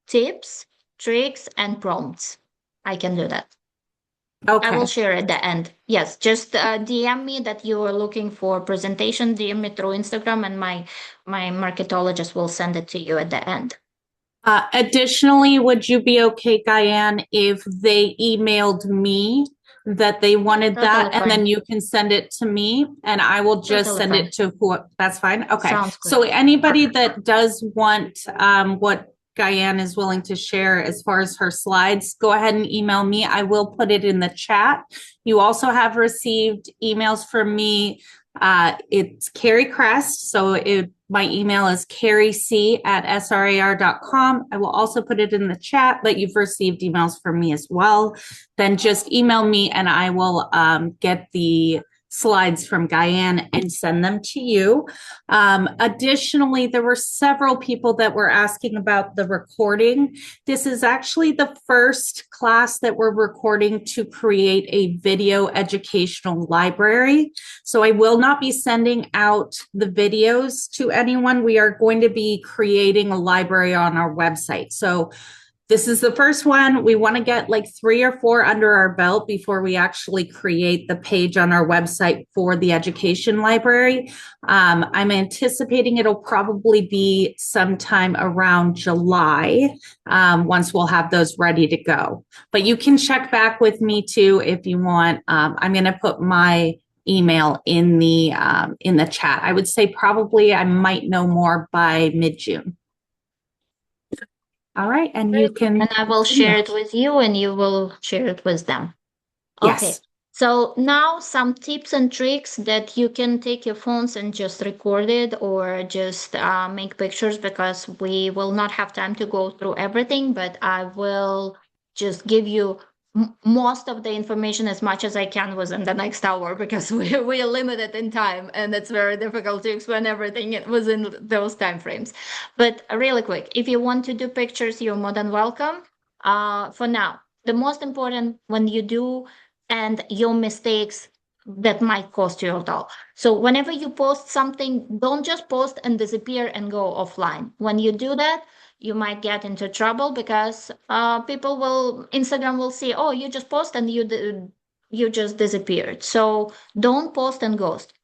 tips, tricks, and prompts. I can do that. I will Okay, share at the end. Yes, just DM me that you are looking for presentation. DM me through Instagram, and my marketologist will send it to you at the end. additionally, would you be okay, Diane, if they emailed me that they wanted that, Totally and then fine. you can send it to me and I will just Totally send fine. it to who? That's fine. Okay. Sounds good. So anybody that does want what Diane is willing to share as far as her slides, go ahead and email me. I will put it in the chat. You also have received emails from me. It's Carrie Crest. So my email is carriec@srar.com. I will also put it in the chat that you've received emails from me as well. Then just email me and I will get the slides from Diane and send them to you. Additionally, there were several people that were asking about the recording. This is actually the first class that we're recording to create a video educational library. So I will not be sending out the videos to anyone. We are going to be creating a library on our website. So this is the first one. We want to get like 3 or 4 under our belt before we actually create the page on our website for the education library. I'm anticipating it'll probably be sometime around July once we'll have those ready to go. But you can check back with me too if you want. I'm going to put my email in the chat. I would say probably I might know more by mid-June. All right, and you can. And I will share it with you, and you will share it with them. Yes. Okay. So now some tips and tricks that you can take your phones and just record it or just make pictures, because we will not have time to go through everything, but I will just give you most of the information as much as I can within the next hour, because we are limited in time and it's very difficult to explain everything within those time frames. But really quick, if you want to do pictures, you're more than welcome. For now, the most important when you do and your mistakes that might cost you at all. So whenever you post something, don't just post and disappear and go offline. When you do that, you might get into trouble, because Instagram will see, oh, you just post and you just disappeared. So don't post and ghost.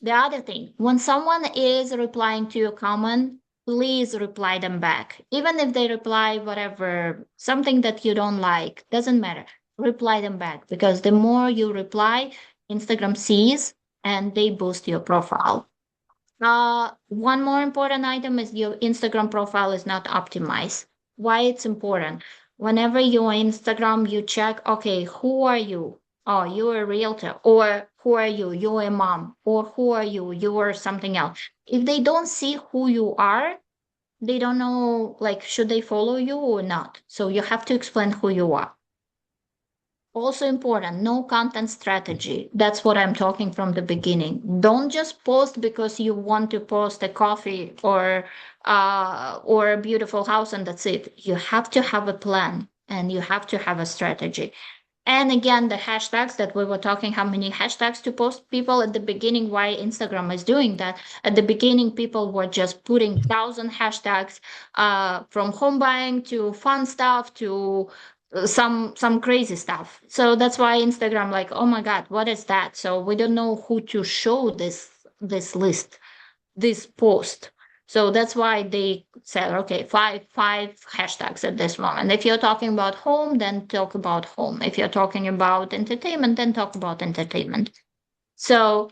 The other thing, when someone is replying to your comment, please reply them back. Even if they reply whatever, something that you don't like, doesn't matter. Reply them back, because the more you reply, Instagram sees and they boost your profile. One more important item is your Instagram profile is not optimized. Why it's important? Whenever you're on Instagram, you check, okay, who are you? Oh, you're a realtor. Or who are you? You're a mom. Or who are you? You're something else. If they don't see who you are, they don't know, like, should they follow you or not? So you have to explain who you are. Also important, no content strategy. That's what I'm talking from the beginning. Don't just post because you want to post a coffee or a beautiful house and that's it. You have to have a plan and you have to have a strategy. And again, the hashtags that we were talking, how many hashtags to post. People at the beginning, why Instagram is doing that. At the beginning, people were just putting 1,000 hashtags, from home buying to fun stuff to some crazy stuff. So that's why Instagram, like, oh my God, what is that? So we don't know who to show this list, this post. So that's why they said, okay, five hashtags at this moment. If you're talking about home, then talk about home. If you're talking about entertainment, then talk about entertainment. So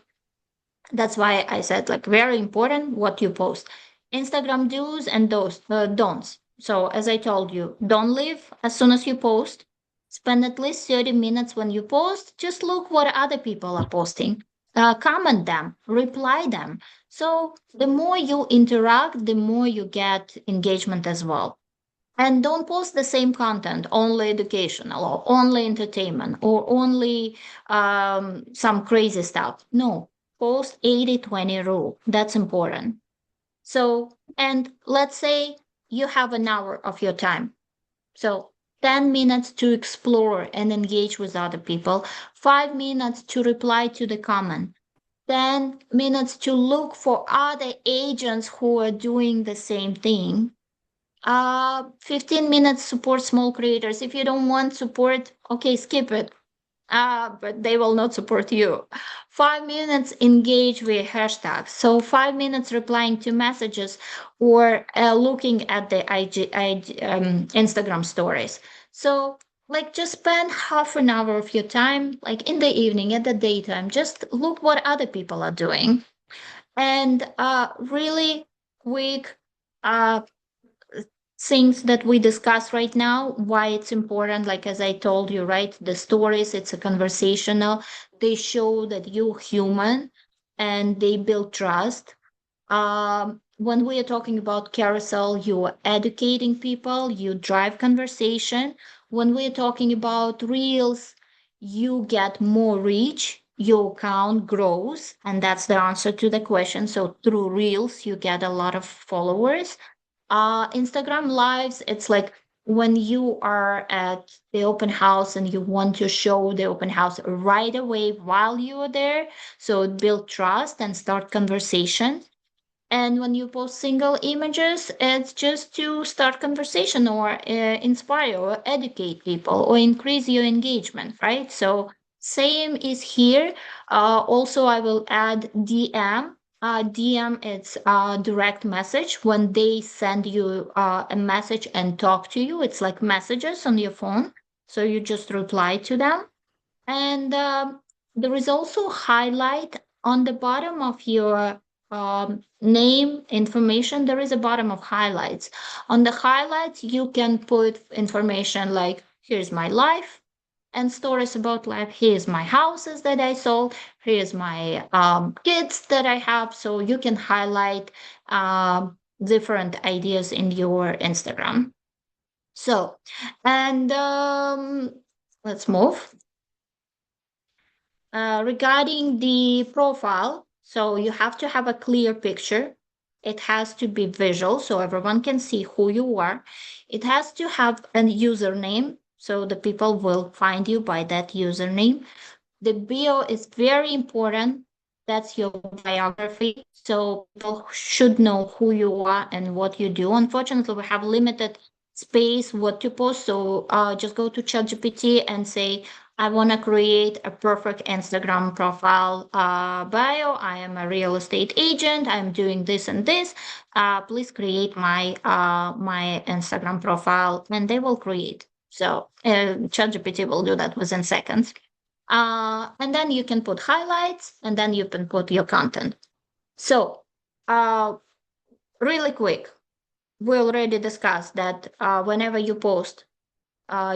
that's why I said, like, very important what you post. Instagram do's and those don'ts. So as I told you, don't leave as soon as you post. Spend at least 30 minutes when you post. Just look what other people are posting. Comment them, reply them. So the more you interact, the more you get engagement as well. And don't post the same content, only educational or only entertainment or only some crazy stuff. No, post 80-20 rule. That's important. So, and let's say you have an hour of your time. So 10 minutes to explore and engage with other people, 5 minutes to reply to the comment, 10 minutes to look for other agents who are doing the same thing. 15 minutes support small creators. If you don't want support, okay, skip it. But they will not support you. 5 minutes engage with hashtags. So 5 minutes replying to messages or looking at the Instagram stories. So like just spend half an hour of your time, like in the evening, at the daytime, just look what other people are doing. And really quick uh, things that we discuss right now, why it's important, like as I told you, right? The stories, it's a conversational. They show that you're human and they build trust. When we are talking about carousel, you're educating people, you drive conversation. When we're talking about reels, you get more reach, your account grows, and that's the answer to the question. So through reels, you get a lot of followers. Instagram lives, it's like when you are at the open house and you want to show the open house right away while you are there. So build trust and start conversation. And when you post single images, it's just to start conversation or inspire or educate people or increase your engagement, right? So same is here. Also, I will add DM. DM, it's a direct message. When they send you a message and talk to you, it's like messages on your phone. So you just reply to them. And there is also highlight on the bottom of your name information. There is a bottom of highlights. On the highlights, you can put information like, here's my life, and stories about life. Here's my houses that I sold. Here's my kids that I have. So you can highlight different ideas in your Instagram. So, and let's move. Regarding the profile, so you have to have a clear picture. It has to be visual so everyone can see who you are. It has to have a username so the people will find you by that username. The bio is very important. That's your biography. So people should know who you are and what you do. Unfortunately, we have limited space what to post. So just go to ChatGPT and say, I want to create a perfect Instagram profile bio. I am a real estate agent. I'm doing this and this. Please create my Instagram profile, and they will create. So ChatGPT will do that within seconds. And then you can put highlights, and then you can put your content. So, really quick, we already discussed that whenever you post,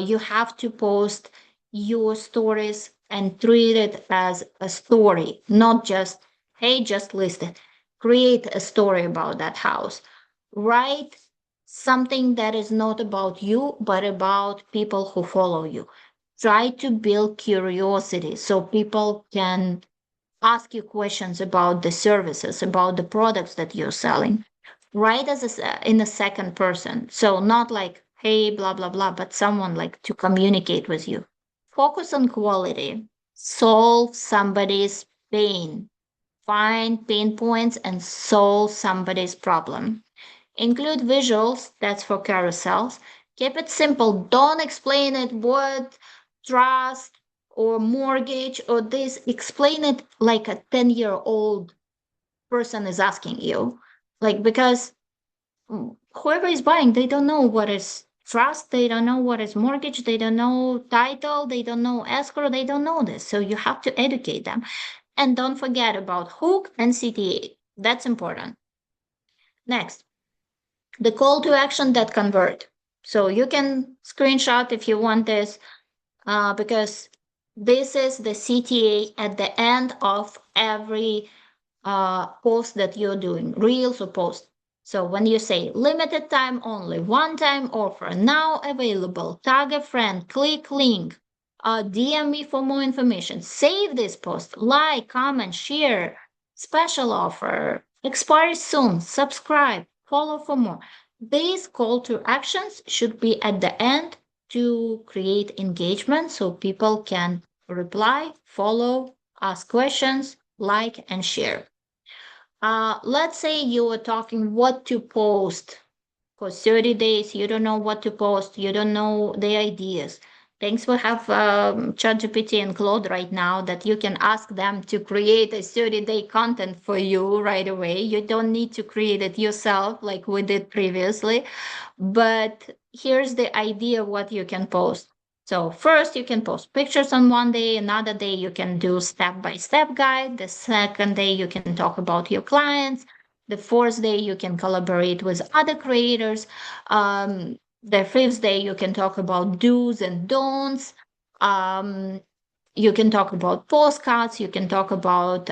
you have to post your stories and treat it as a story, not just, hey, just list it. Create a story about that house. Write something that is not about you, but about people who follow you. Try to build curiosity so people can ask you questions about the services, about the products that you're selling. Write as in a second person. So not like, hey, blah, blah, blah, but someone like to communicate with you. Focus on quality. Solve somebody's pain. Find pain points and solve somebody's problem. Include visuals, that's for carousels. Keep it simple. Don't explain it what trust or mortgage or this. Explain it like a 10-year-old person is asking you. Like, because whoever is buying, they don't know what is trust, they don't know what is mortgage, they don't know title, they don't know escrow, they don't know this. So you have to educate them. And don't forget about hook and CTA. That's important. Next, the call to action that convert. So you can screenshot if you want this, because this is the CTA at the end of every post that you're doing, reels or post. So when you say limited time only, one time offer, now available, tag a friend, click link, DM me for more information, save this post, like, comment, share, special offer, expires soon, subscribe, follow for more. These call to actions should be at the end to create engagement so people can reply, follow, ask questions, like, and share. Let's say you were talking what to post for 30 days. You don't know what to post. You don't know the ideas. Thanks for have ChatGPT and Claude right now that you can ask them to create a 30-day content for you right away. You don't need to create it yourself like we did previously. But here's the idea what you can post. So first you can post pictures on one day, another day you can do step-by-step guide, the second day you can talk about your clients, the fourth day you can collaborate with other creators, the fifth day you can talk about do's and don'ts, you can talk about postcards, you can talk about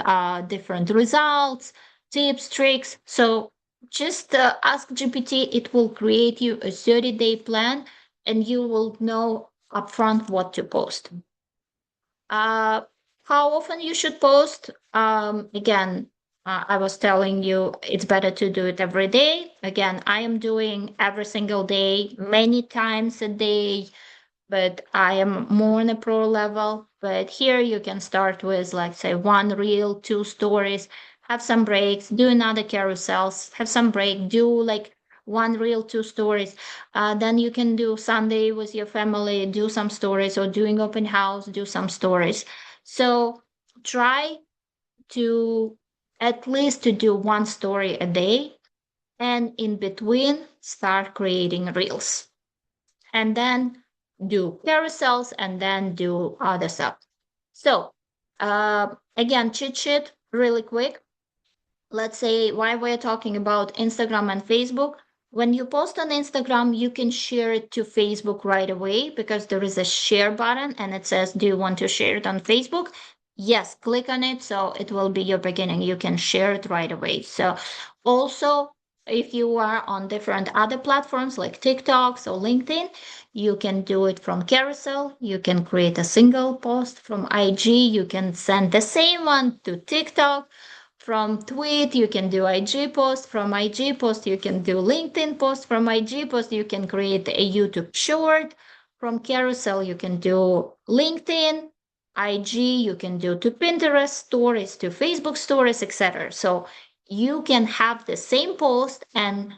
different results, tips, tricks. So just ask GPT, it will create you a 30-day plan and you will know upfront what to post. How often you should post? Again, I was telling you it's better to do it every day. Again, I am doing every single day, many times a day, but I am more on a pro level. But here you can start with, like, say, one reel, two stories, have some breaks, do another carousels, have some break, do like one reel, two stories. Then you can do Sunday with your family, do some stories, or doing open house, do some stories. So try to at least to do one story a day, and in between start creating reels, and then do carousels, and then do other stuff. So again, cheat sheet really quick. Let's say why we're talking about Instagram and Facebook. when you post on Instagram, you can share it to Facebook right away because there is a share button and it says, do you want to share it on Facebook? Yes, click on it. So it will be your beginning. You can share it right away. So also, if you are on different other platforms like TikTok or LinkedIn, you can do it from carousel. You can create a single post from IG. You can send the same one to TikTok. From tweet, you can do IG post. From IG post, you can do LinkedIn post. From IG post, you can create a YouTube short. From carousel, you can do LinkedIn, IG, you can do to Pinterest stories, to Facebook stories, etc. So you can have the same post and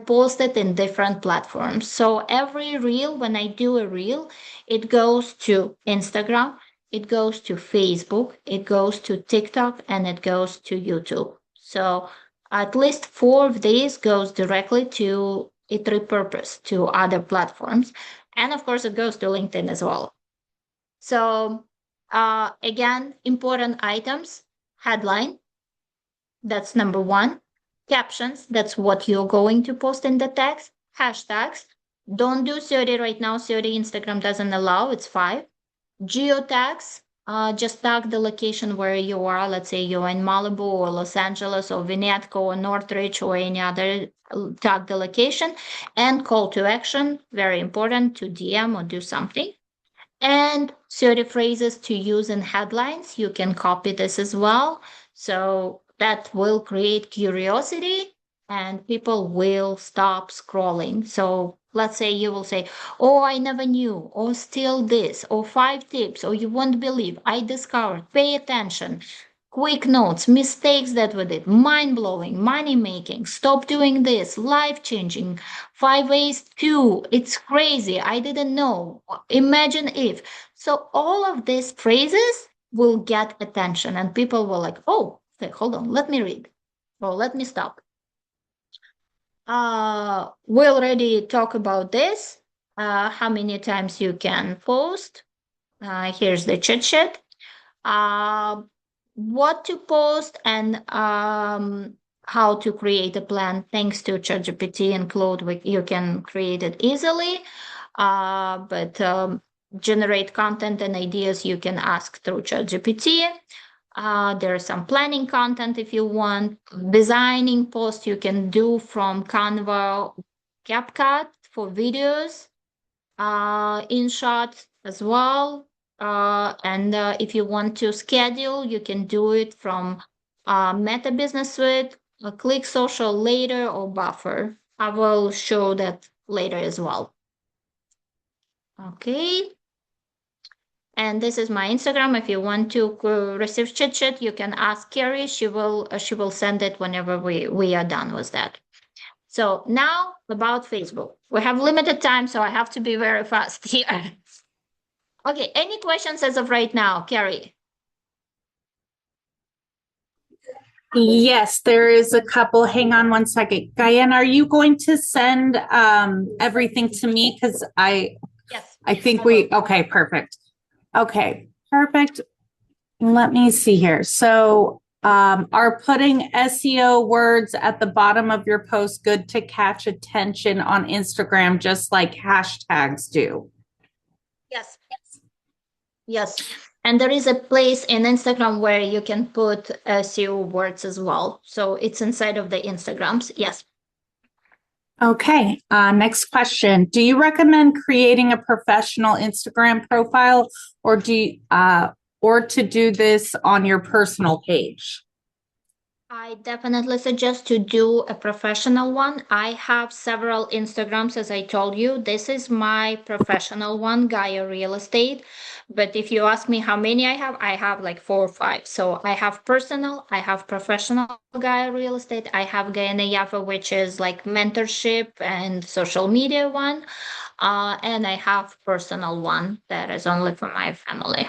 post it in different platforms. So every reel, when I do a reel, it goes to Instagram, it goes to Facebook, it goes to TikTok, and it goes to YouTube. So at least 4 of these goes directly to it repurposed to other platforms. And of course, it goes to LinkedIn as well. So again, important items, headline, that's number one. Captions, that's what you're going to post in the text. Hashtags, don't do 30 right now. 30 Instagram doesn't allow, it's 5. Geotags, just tag the location where you are. Let's say you're in Malibu or Los Angeles or Winnetka or Northridge or any other, tag the location. And call to action, very important, to DM or do something. And 30 phrases to use in headlines. You can copy this as well. So that will create curiosity and people will stop scrolling. So let's say you will say, oh, I never knew, or still this, or 5 tips, or you won't believe, I discovered, pay attention. Quick notes, mistakes that we did, mind blowing, money making, stop doing this, life changing, 5 ways to, it's crazy, I didn't know, imagine if. So all of these phrases will get attention and people will like, oh, okay, hold on, let me read. Or let me stop. We already talked about this. How many times you can post. Here's the chit chat. What to post and how to create a plan. Thanks to ChatGPT and Claude, you can create it easily. But generate content and ideas you can ask through ChatGPT. There's some planning content if you want. Designing posts you can do from Canva, CapCut for videos, InShot as well. And if you want to schedule, you can do it from Meta Business Suite, Click Social later, or Buffer. I will show that later as well. Okay. And this is my Instagram. If you want to receive chit chat, you can ask Carrie. She will send it whenever we are done with that. So now about Facebook. We have limited time, so I have to be very fast here. Okay, any questions as of right now, Carrie? Yes, there is a couple. Hang on one second. Diane, are you going to send everything to me? Because Yes. I think okay, perfect. Okay, perfect. Let me see here. So are putting SEO words at the bottom of your post good to catch attention on Instagram, just like hashtags do? Yes. Yes. And there is a place in Instagram where you can put SEO words as well. So it's inside of the Instagrams. Yes. Okay. Next question. Do you recommend creating a professional Instagram profile or to do this on your personal page? I definitely suggest to do a professional one. I have several Instagrams, as I told you. This is my professional one, Gaia Real Estate. But if you ask me how many I have like 4 or 5. So I have personal, I have professional Gaia Real Estate, I have Gaia Yafa, which is like mentorship and social media one. And I have personal one that is only for my family.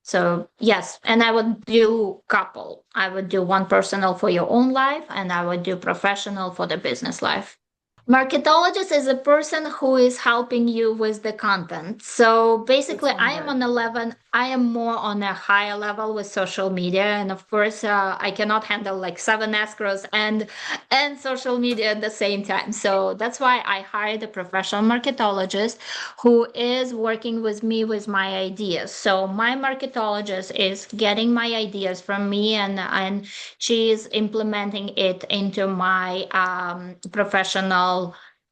So yes, and I would do couple. I would do one personal for your own life, and I would do professional for the business life. Marketologist is a person who is helping you with the content. So basically, I am on 11. I am more on a higher level with social media, and of course, I cannot handle like 7 escrows and social media at the same time. So that's why I hired a professional marketologist who is working with me with my ideas. So my marketologist is getting my ideas from me, and she is implementing it into my professional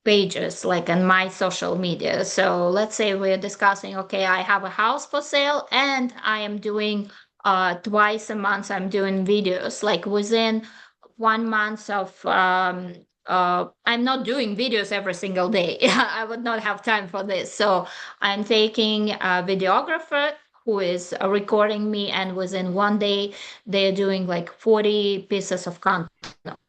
pages, like on my social media. So let's say we're discussing, okay, I have a house for sale and I am doing twice a month, I'm doing videos like within 1 month of I'm not doing videos every single day. I would not have time for this. So I'm taking a videographer who is recording me, and within 1 day, they're doing like 40 pieces of content,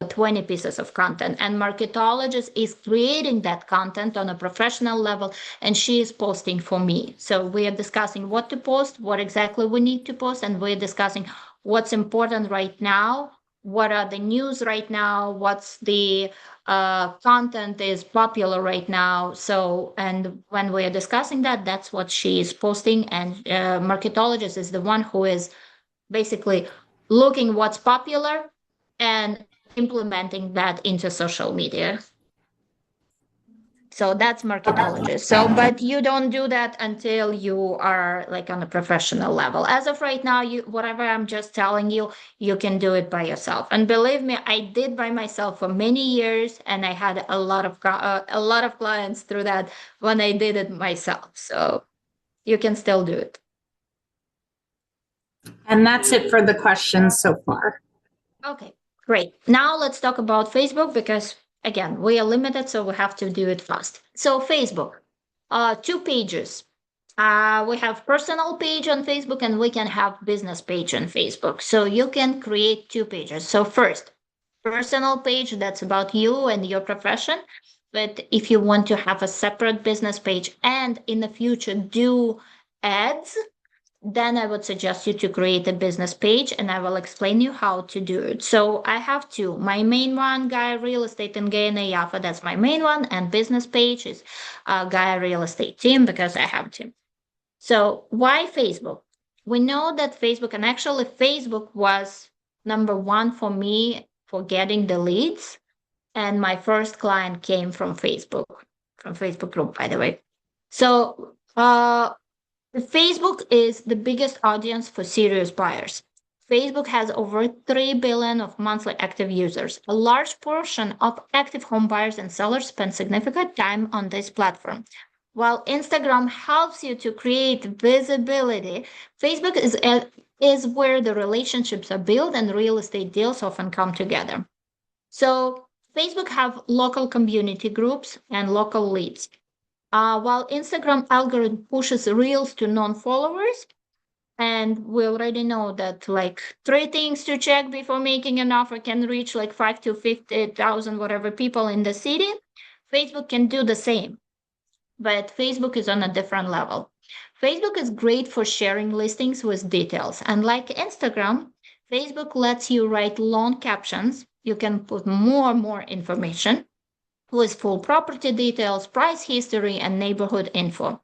20 pieces of content. And marketologist is creating that content on a professional level, and she is posting for me. So we are discussing what to post, what exactly we need to post, and we're discussing what's important right now, what are the news right now, what's the content is popular right now. So, and when we are discussing that, that's what she is posting. And marketologist is the one who is basically looking what's popular and implementing that into social media. So that's marketologist. So, but you don't do that until you are like on a professional level. As of right now, you whatever I'm just telling you, you can do it by yourself. And believe me, I did by myself for many years, and I had a lot of clients through that when I did it myself. So you can still do it. And that's it for the questions so far. Okay, great. Now let's talk about Facebook because again, we are limited, so we have to do it fast. So Facebook, 2 pages. We have personal page on Facebook and we can have business page on Facebook. So you can create 2 pages. So first, personal page that's about you and your profession. But if you want to have a separate business page and in the future do ads, then I would suggest you to create a business page and I will explain you how to do it. So I have two. My main one, Gaia Real Estate and Gaia Yafa, that's my main one. And business page is Gaia Real Estate Team because I have two. So why Facebook? We know that Facebook, and actually Facebook was number one for me for getting the leads. And my first client came from Facebook group, by the way. So Facebook is the biggest audience for serious buyers. Facebook has over 3 billion of monthly active users. A large portion of active home buyers and sellers spend significant time on this platform. While Instagram helps you to create visibility, Facebook is where the relationships are built and real estate deals often come together. So Facebook have local community groups and local leads. While Instagram algorithm pushes reels to non-followers, and we already know that like 3 things to check before making an offer can reach like 5 to 50,000 whatever people in the city, Facebook can do the same. But Facebook is on a different level. Facebook is great for sharing listings with details. And like Instagram, Facebook lets you write long captions. You can put more information with full property details, price history, and neighborhood info.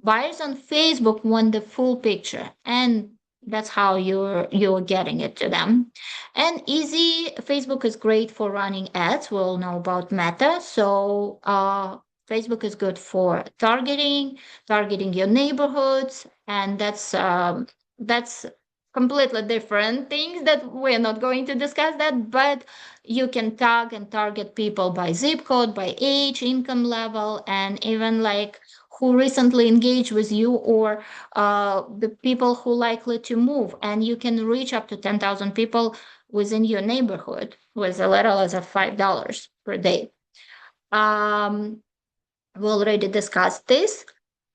Buyers on Facebook want the full picture, and that's how you're getting it to them. And easy, Facebook is great for running ads. We'll know about Meta, so Facebook is good for targeting your neighborhoods, and that's completely different things that we're not going to discuss that, but you can tag and target people by zip code, by age, income level, and even like who recently engaged with you or the people who likely to move. And you can reach up to 10,000 people within your neighborhood with as little as $5 per day. We already discussed this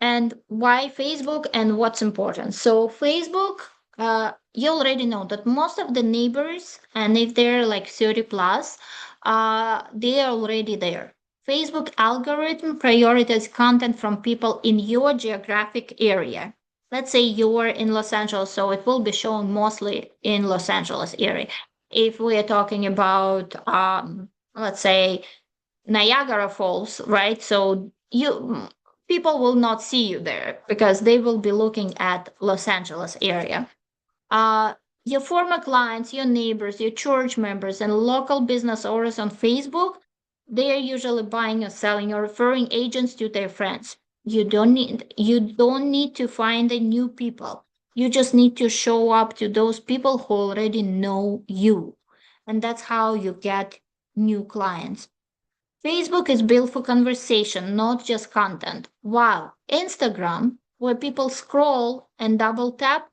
and why Facebook and what's important. So Facebook, you already know that most of the neighbors, and if they're like 30 plus, they are already there. Facebook algorithm prioritizes content from people in your geographic area. Let's say you're in Los Angeles, so it will be shown mostly in Los Angeles area. If we are talking about, let's say Niagara Falls, right? So people will not see you there because they will be looking at Los Angeles area. Uh, your former clients, your neighbors, your church members, and local business owners on Facebook, they are usually buying or selling or referring agents to their friends. You don't need to find the new people. You just need to show up to those people who already know you. And that's how you get new clients. Facebook is built for conversation, not just content. While Instagram, where people scroll and double tap,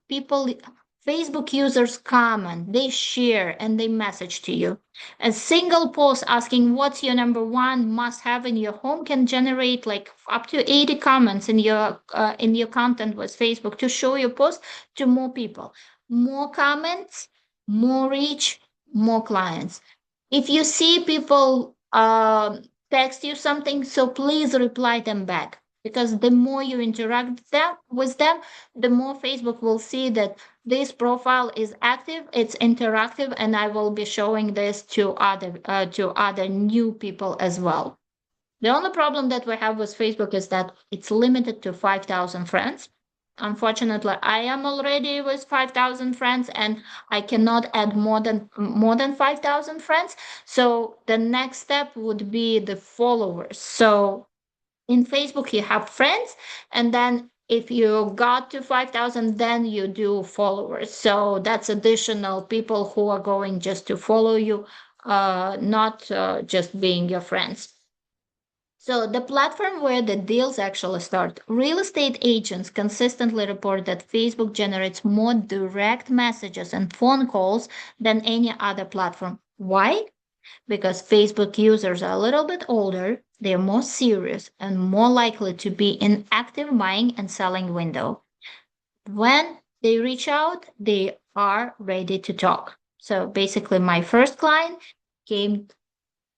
Facebook users comment, they share, and they message to you. A single post asking what's your number one must have in your home can generate like up to 80 comments in your content with Facebook to show your post to more people. More comments, more reach, more clients. If you see people text you something, so please reply them back, because the more you interact with them, the more Facebook will see that this profile is active, it's interactive, and I will be showing this to other new people as well. The only problem that we have with Facebook is that it's limited to 5,000 friends. Unfortunately, I am already with 5,000 friends, and I cannot add more than 5,000 friends. So the next step would be the followers. So in Facebook, you have friends, and then if you got to 5,000, then you do followers. So that's additional people who are going just to follow you, not just being your friends. So the platform where the deals actually start, real estate agents consistently report that Facebook generates more direct messages and phone calls than any other platform. Why? Because Facebook users are a little bit older, they're more serious and more likely to be in active buying and selling window. When they reach out, they are ready to talk. So basically, my first client came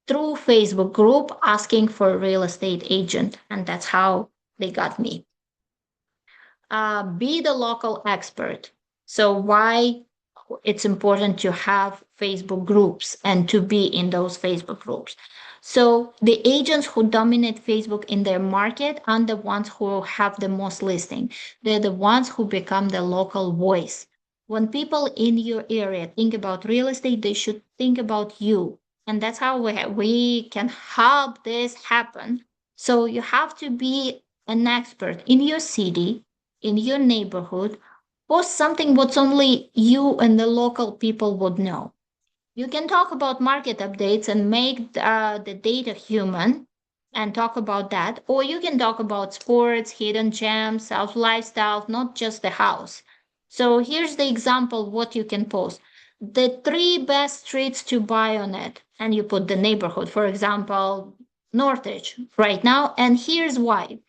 through Facebook group asking for a real estate agent, and that's how they got me. Be the local expert. So why it's important to have Facebook groups and to be in those Facebook groups. So the agents who dominate Facebook in their market are the ones who have the most listing. They're the ones who become the local voice. When people in your area think about real estate, they should think about you. And that's how we can help this happen. So you have to be an expert in your city, in your neighborhood. Post something what only you and the local people would know. You can talk about market updates and make the data human and talk about that. Or you can talk about sports, hidden gems, self lifestyle, not just the house. So here's the example what you can post. The 3 best streets to buy on it. And you put the neighborhood, for example, Northridge right now. And here's why.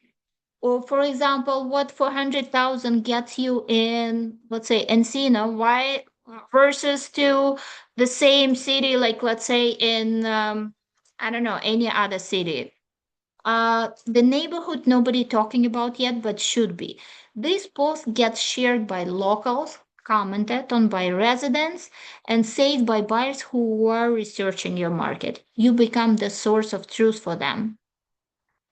Or for example, what 400,000 gets you in, let's say, Encino, why versus to the same city, like let's say in, I don't know, any other city. The neighborhood nobody talking about yet, but should be. This post gets shared by locals, commented on by residents, and saved by buyers who are researching your market. You become the source of truth for them.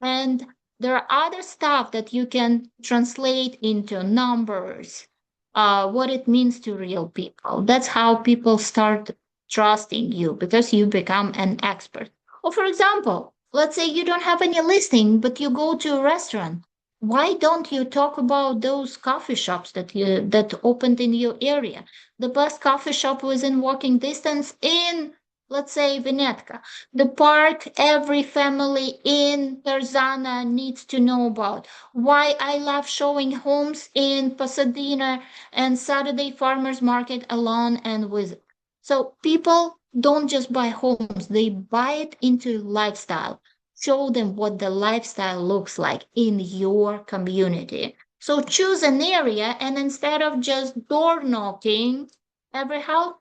And there are other stuff that you can translate into numbers, what it means to real people. That's how people start trusting you because you become an expert. Or for example, let's say you don't have any listing, but you go to a restaurant. Why don't you talk about those coffee shops that opened in your area? The best coffee shop within walking distance in, let's say, Venetka, the park every family in Tarzana needs to know about. Why I love showing homes in Pasadena and Saturday Farmers Market alone and with. So people don't just buy homes, they buy it into lifestyle. Show them what the lifestyle looks like in your community. So choose an area and instead of just door knocking every house,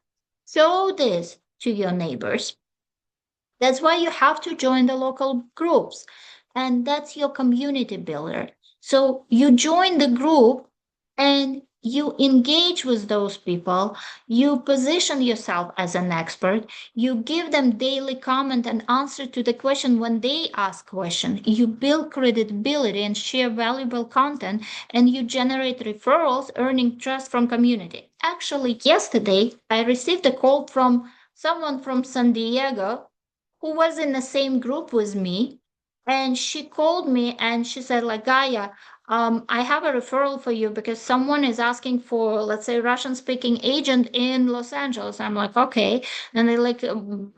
show this to your neighbors. That's why you have to join the local groups. And that's your community builder. So you join the group and you engage with those people, you position yourself as an expert, you give them daily comment and answer to the question when they ask question, you build credibility and share valuable content, and you generate referrals, earning trust from community. Actually, yesterday I received a call from someone from San Diego who was in the same group with me, and she called me and she said, like, Gaia, I have a referral for you because someone is asking for, let's say, Russian speaking agent in Los Angeles. I'm like, okay. And they're like,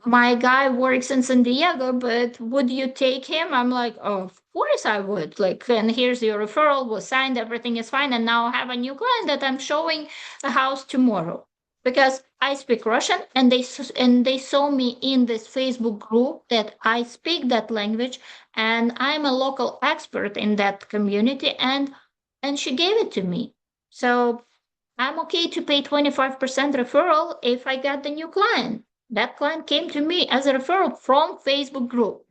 my guy works in San Diego, but would you take him? I'm like, oh, of course I would. Like, and here's your referral, was signed, everything is fine. And now I have a new client that I'm showing a house tomorrow because I speak Russian, and they saw me in this Facebook group that I speak that language, and I'm a local expert in that community, and she gave it to me. So I'm okay to pay 25% referral if I get the new client. That client came to me as a referral from Facebook group.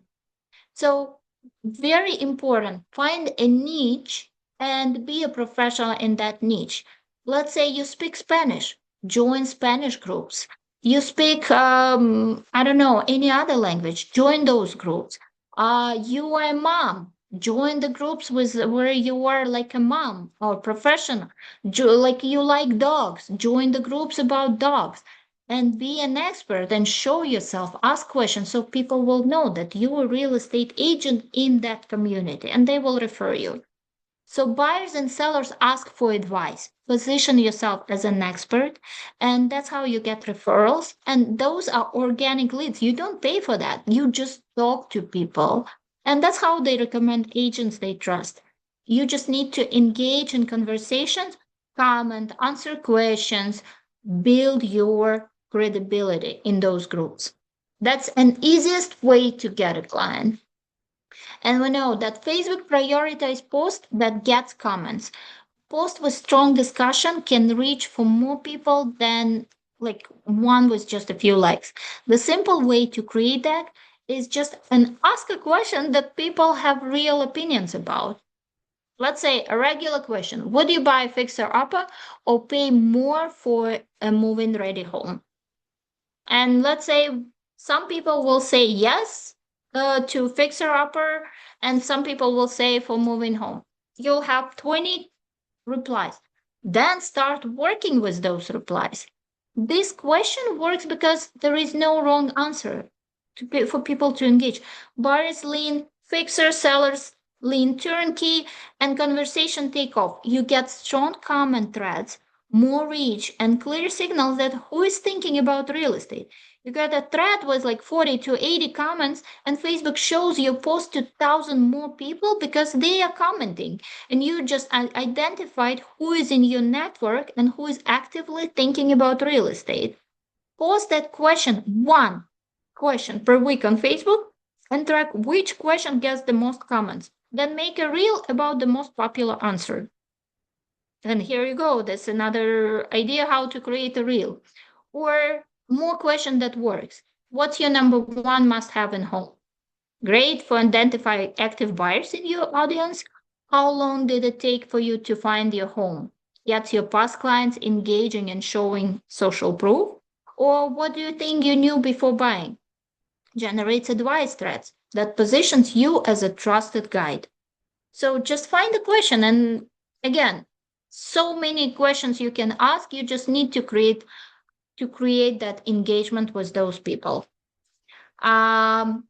So very important, find a niche and be a professional in that niche. Let's say you speak Spanish, join Spanish groups. You speak, I don't know, any other language, join those groups. You are a mom, join the groups with where you are like a mom or professional. Like you like dogs, join the groups about dogs, and be an expert and show yourself, ask questions so people will know that you're a real estate agent in that community and they will refer you. So buyers and sellers ask for advice. Position yourself as an expert, and that's how you get referrals. And those are organic leads. You don't pay for that. You just talk to people. And that's how they recommend agents they trust. You just need to engage in conversations, comment, answer questions, build your credibility in those groups. That's an easiest way to get a client. And we know that Facebook prioritizes posts that gets comments. Post with strong discussion can reach for more people than like one with just a few likes. The simple way to create that is just an ask a question that people have real opinions about. Let's say a regular question: would you buy a fixer upper or pay more for a move-in ready home? And let's say some people will say yes to fixer upper, and some people will say for moving home. You'll have 20 replies. Then start working with those replies. This question works because there is no wrong answer for people to engage. Buyers lean, fixer sellers lean turnkey, and conversation take off. You get strong comment threads, more reach, and clear signals that who is thinking about real estate. You got a thread with like 40 to 80 comments, and Facebook shows your post to 1,000 more people because they are commenting. And you just identified who is in your network and who is actively thinking about real estate. Post that question, one question per week on Facebook, and track which question gets the most comments. Then make a reel about the most popular answer. And here you go. That's another idea how to create a reel. Or more question that works. What's your number one must have in home? Great for identifying active buyers in your audience. How long did it take for you to find your home? Gets your past clients engaging and showing social proof? Or what do you think you knew before buying? Generates advice threads that positions you as a trusted guide. So just find a question, and again, so many questions you can ask. You just need to create that engagement with those people. Home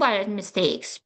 buyer mistakes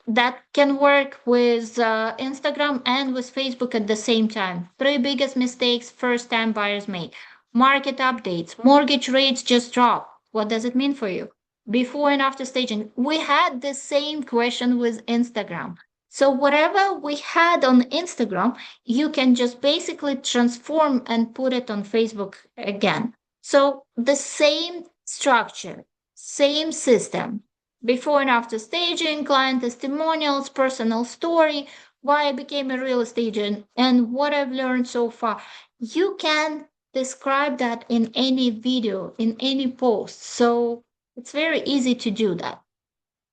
that can work with Instagram and with Facebook at the same time. 3 biggest mistakes first time buyers make. Market updates. Mortgage rates just dropped. What does it mean for you? Before and after staging. We had the same question with Instagram. So whatever we had on Instagram, you can just basically transform and put it on Facebook again. So the same structure, same system. Before and after staging, client testimonials, personal story, why I became a real estate agent, and what I've learned so far. You can describe that in any video, in any post. So it's very easy to do that.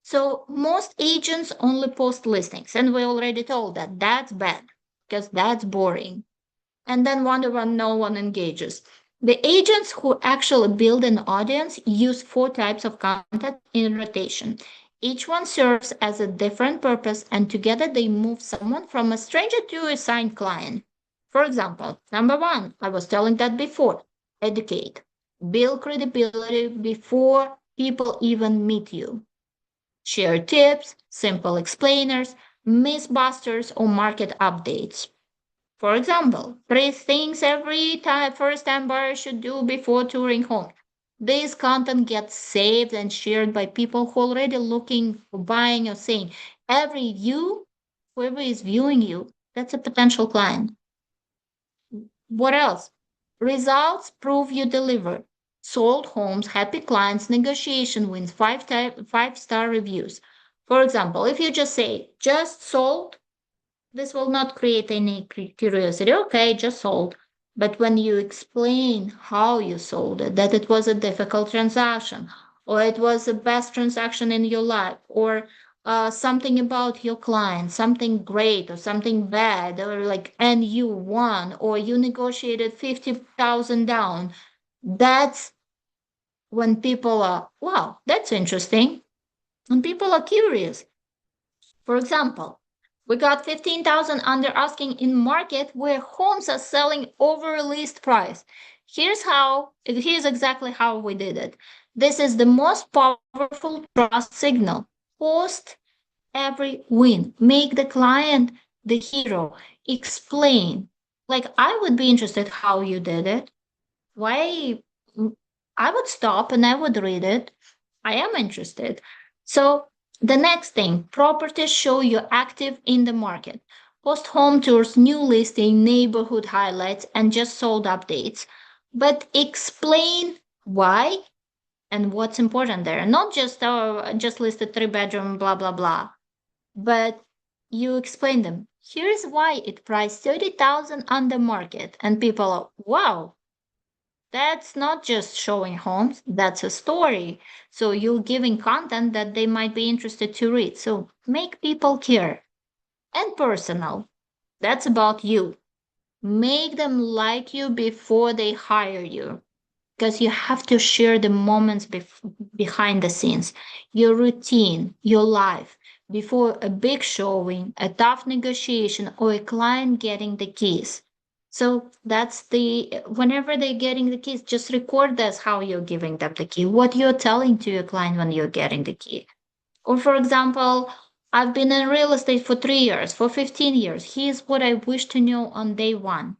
So most agents only post listings, and we already told that that's bad because that's boring. and then wonder why no one engages. The agents who actually build an audience use 4 types of content in rotation. Each one serves as a different purpose, and together they move someone from a stranger to a signed client. For example, number 1, I was telling that before, educate. Build credibility before people even meet you. Share tips, simple explainers, mythbusters, or market updates. For example, 3 things every time first-time buyer should do before touring home. This content gets saved and shared by people who are already looking for buying or saying, whoever is viewing you, that's a potential client. What else? Results prove you deliver. Sold homes, happy clients, negotiation wins, 5-star reviews. For example, if you just say, just sold, this will not create any curiosity. Okay, just sold. But when you explain how you sold it, that it was a difficult transaction, or it was the best transaction in your life, or something about your client, something great or something bad, or like, and you won, or you negotiated 50,000 down, that's when people are, wow, that's interesting. And people are curious. For example, we got 15,000 under asking in market where homes are selling over list price. Here's exactly how we did it. This is the most powerful trust signal. Post every win. Make the client the hero. Explain. Like, I would be interested how you did it. Why? I would stop and I would read it. I am interested. So the next thing, properties show you're active in the market. Post home tours, new listing, neighborhood highlights, and just sold updates. But explain why and what's important there. Not just listed 3-bedroom, blah blah blah. But you explain them. Here's why it priced 30,000 on the market, and people are, wow, that's not just showing homes, that's a story. So you're giving content that they might be interested to read. So make people care. And personal, that's about you. Make them like you before they hire you. Because you have to share the moments behind the scenes, your routine, your life, before a big showing, a tough negotiation, or a client getting the keys. So whenever they're getting the keys, just record this how you're giving them the key, what you're telling to your client when you're getting the key. Or for example, I've been in real estate for 3 years, for 15 years. Here's what I wish to know on day one.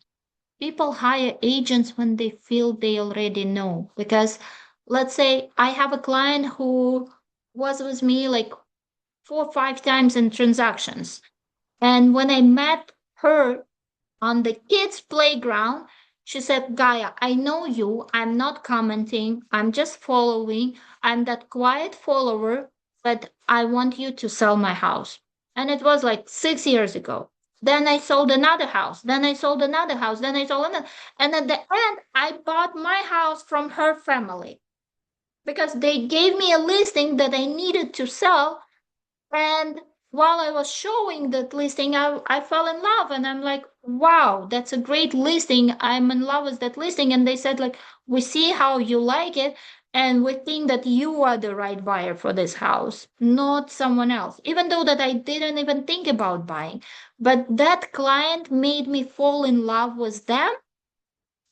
People hire agents when they feel they already know. Because let's say I have a client who was with me like 4 or 5 times in transactions. And when I met her on the kids' playground, she said, Gaia, I know you. I'm not commenting. I'm just following. I'm that quiet follower, but I want you to sell my house. And it was like 6 years ago. Then I sold another house. Then I sold another house. Then I sold another. And at the end, I bought my house from her family because they gave me a listing that I needed to sell. And while I was showing that listing, I fell in love and I'm like, wow, that's a great listing. I'm in love with that listing. And they said, like, we see how you like it. And we think that you are the right buyer for this house, not someone else. Even though that I didn't even think about buying. But that client made me fall in love with them.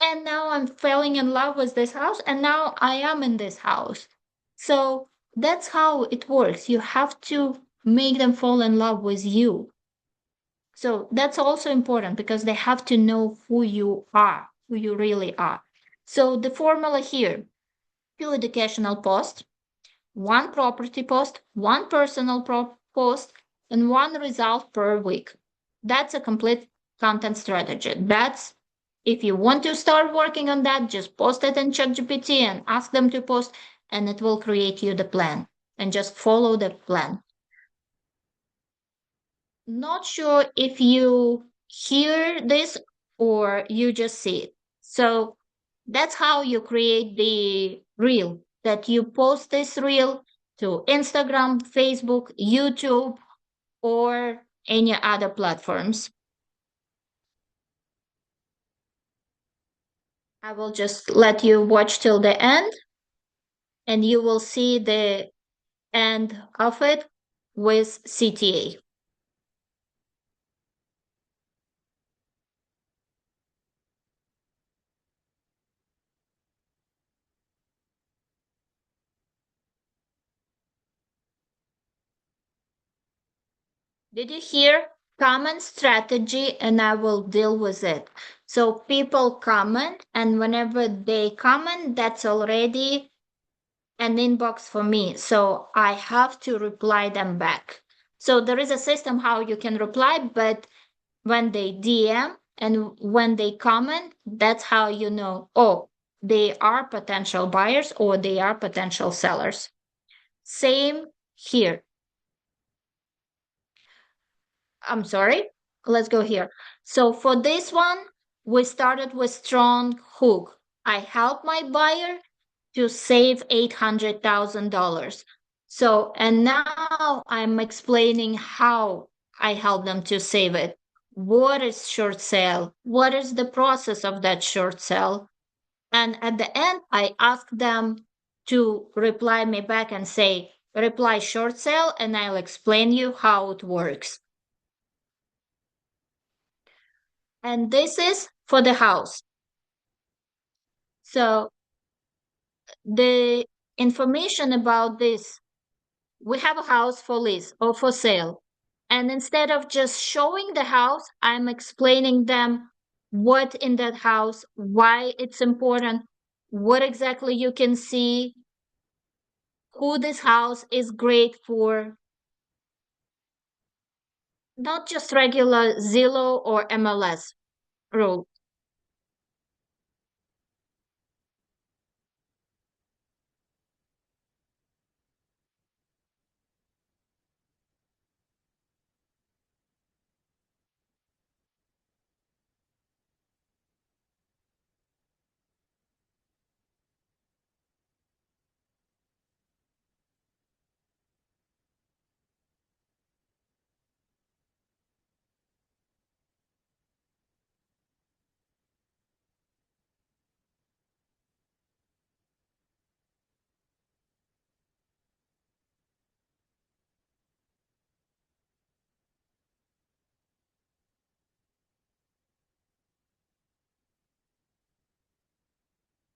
And now I'm falling in love with this house. And now I am in this house. So that's how it works. You have to make them fall in love with you. So that's also important because they have to know who you are, who you really are. So the formula here, 2 educational posts, 1 property post, 1 personal post, and 1 result per week. That's a complete content strategy. That's if you want to start working on that, just post it in ChatGPT and ask them to post, and it will create you the plan. And just follow the plan. Not sure if you hear this or you just see it. So that's how you create the reel, that you post this reel to Instagram, Facebook, YouTube, or any other platforms. I will just let you watch till the end, and you will see the end of it with CTA. Did you hear? Common strategy, and I will deal with it. So people comment, and whenever they comment, that's already an inbox for me. So I have to reply them back. So there is a system how you can reply, but when they DM and when they comment, that's how you know, oh, they are potential buyers or they are potential sellers. Same here. I'm sorry. Let's go here. So for this one, we started with strong hook. I help my buyer to save $800,000. So, and now I'm explaining how I help them to save it. What is short sale? What is the process of that short sale? And at the end, I ask them to reply me back and say, reply short sale, and I'll explain you how it works. And this is for the house. So the information about this, we have a house for lease or for sale. And instead of just showing the house, I'm explaining them what in that house, why it's important, what exactly you can see, who this house is great for, not just regular Zillow or MLS rule.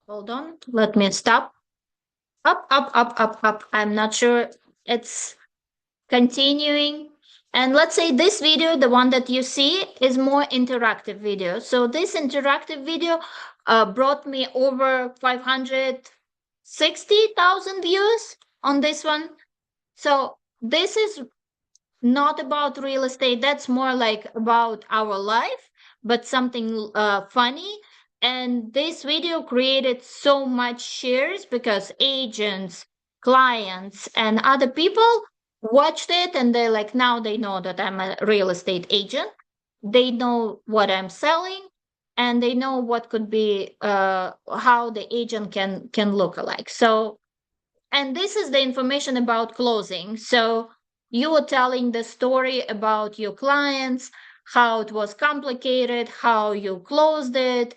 Hold on, let me stop. Up, up, up, up, up. I'm not sure it's continuing. And let's say this video, the one that you see, is more interactive video. So this interactive video brought me over 560,000 views on this one. So this is not about real estate. That's more like about our life, but something funny. And this video created so much shares because agents, clients, and other people watched it, and they're like, now they know that I'm a real estate agent. They know what I'm selling, and they know what could be how the agent can look alike. So, and this is the information about closing. So you were telling the story about your clients, how it was complicated, how you closed it.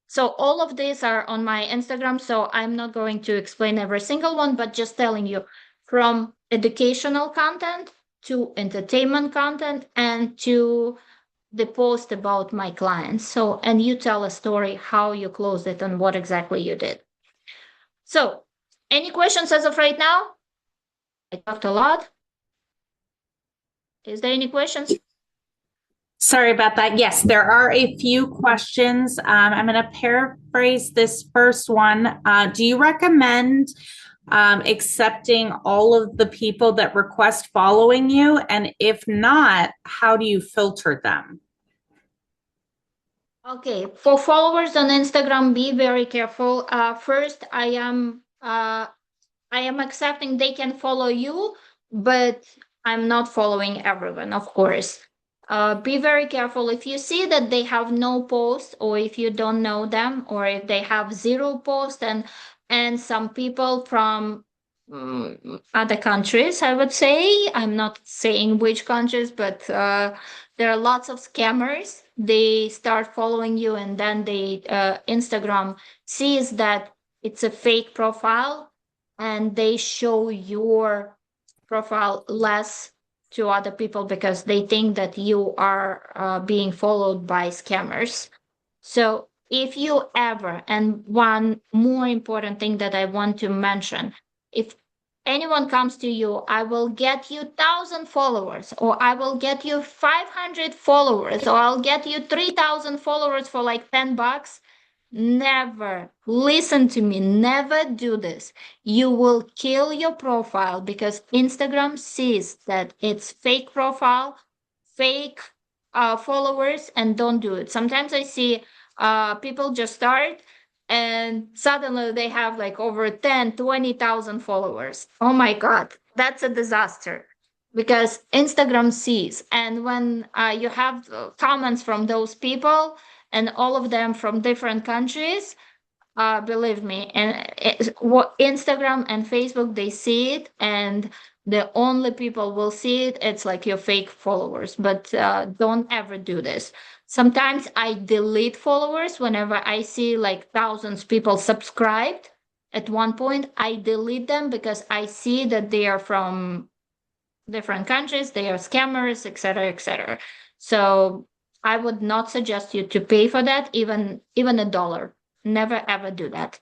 So all of these are on my Instagram. So I'm not going to explain every single one, but just telling you from educational content to entertainment content and to the post about my clients. So, and you tell a story how you closed it and what exactly you did. So, any questions as of right now? I talked a lot. Is there any questions? Sorry about that. Yes, there are a few questions. I'm going to paraphrase this first one. Do you recommend accepting all of the people that request following you? And if not, how do you filter them? Okay, for followers on Instagram, be very careful. First, I am accepting they can follow you, but I'm not following everyone, of course. Be very careful if you see that they have no post, or if you don't know them, or if they have zero post, and some people from other countries, I would say. I'm not saying which countries, but there are lots of scammers. They start following you, and then they Instagram sees that it's a fake profile, and they show your profile less to other people because they think that you are being followed by scammers. So if you ever, and one more important thing that I want to mention, if anyone comes to you, I will get you 1,000 followers, or I will get you 500 followers, or I'll get you 3,000 followers for like $10. Never listen to me. Never do this. You will kill your profile because Instagram sees that it's fake profile, fake followers, and don't do it. Sometimes I see people just start and suddenly they have like over 10, 20,000 followers. Oh my God, that's a disaster because Instagram sees. And when you have comments from those people, and all of them from different countries, believe me, and what Instagram and Facebook, they see it, and the only people will see it, it's like your fake followers. But don't ever do this. Sometimes I delete followers whenever I see like thousands people subscribed. At one point I delete them because I see that they are from different countries, they are scammers, etc., etc. So I would not suggest you to pay for that, even $1. Never ever do that.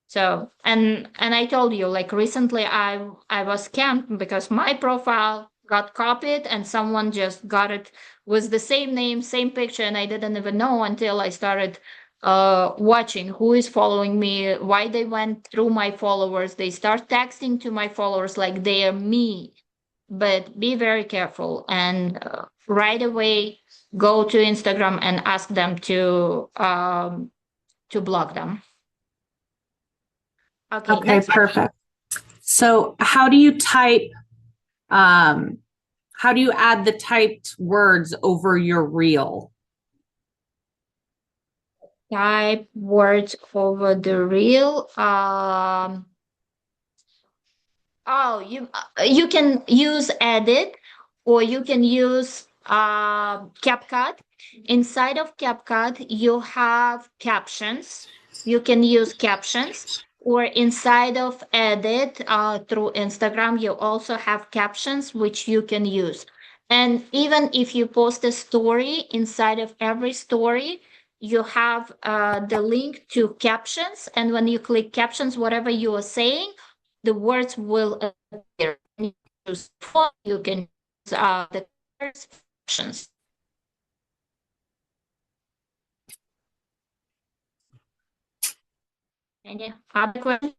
So and I told you, like recently I was scammed because my profile got copied and someone just got it with the same name, same picture, and I didn't even know until I started watching who is following me, why they went through my followers. They start texting to my followers like they are me. But be very careful and right away go to Instagram and ask them to block them. Okay, Okay, next. perfect. So how do you type, how do you add the typed words over your reel? Type words over the reel. Oh, you can use edit, or you can use CapCut. Inside of CapCut, you have captions. You can use captions, or inside of edit through Instagram, you also have captions which you can use. And even if you post a story, inside of every story, you have the link to captions. And when you click captions, whatever you are saying, the words will appear. You can use font, you can use the captions. Any other questions?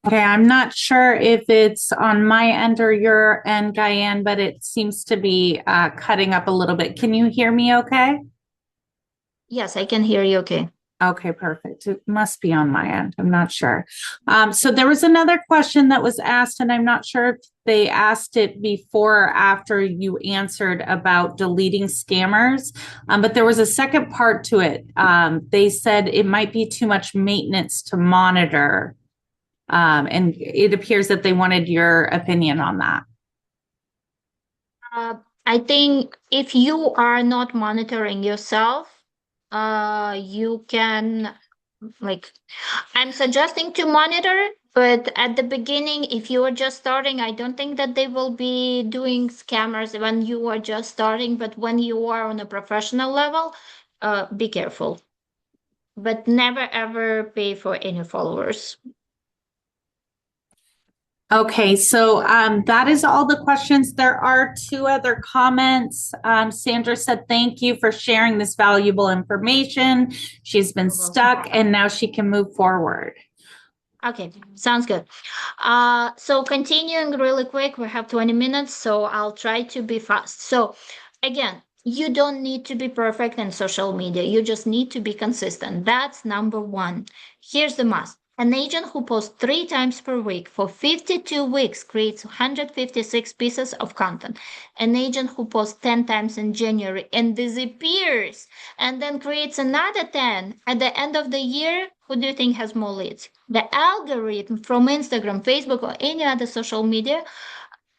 Okay, I'm not sure if it's on my end or your end, Guyan, but it seems to be cutting up a little bit. Can you hear me okay? Yes, I can hear you okay. Okay, perfect. It must be on my end. I'm not sure. So there was another question that was asked, and I'm not sure if they asked it before or after you answered about deleting scammers. But there was a second part to it. They said it might be too much maintenance to monitor. And it appears that they wanted your opinion on that. I think if you are not monitoring yourself, you can, like, I'm suggesting to monitor, but at the beginning, if you are just starting, I don't think that they will be doing scammers when you are just starting. But when you are on a professional level, be careful. But never ever pay for any followers. Okay, so that is all the questions. There are two other comments. Sandra said, thank you for sharing this valuable information. She's been stuck and now she can move forward. Okay, sounds good. So continuing really quick, we have 20 minutes, so I'll try to be fast. So again, you don't need to be perfect in social media. You just need to be consistent. That's number one. Here's the must. An agent who posts 3 times per week for 52 weeks creates 156 pieces of content. An agent who posts 10 times in January and disappears and then creates another 10 at the end of the year, who do you think has more leads? The algorithm from Instagram, Facebook, or any other social media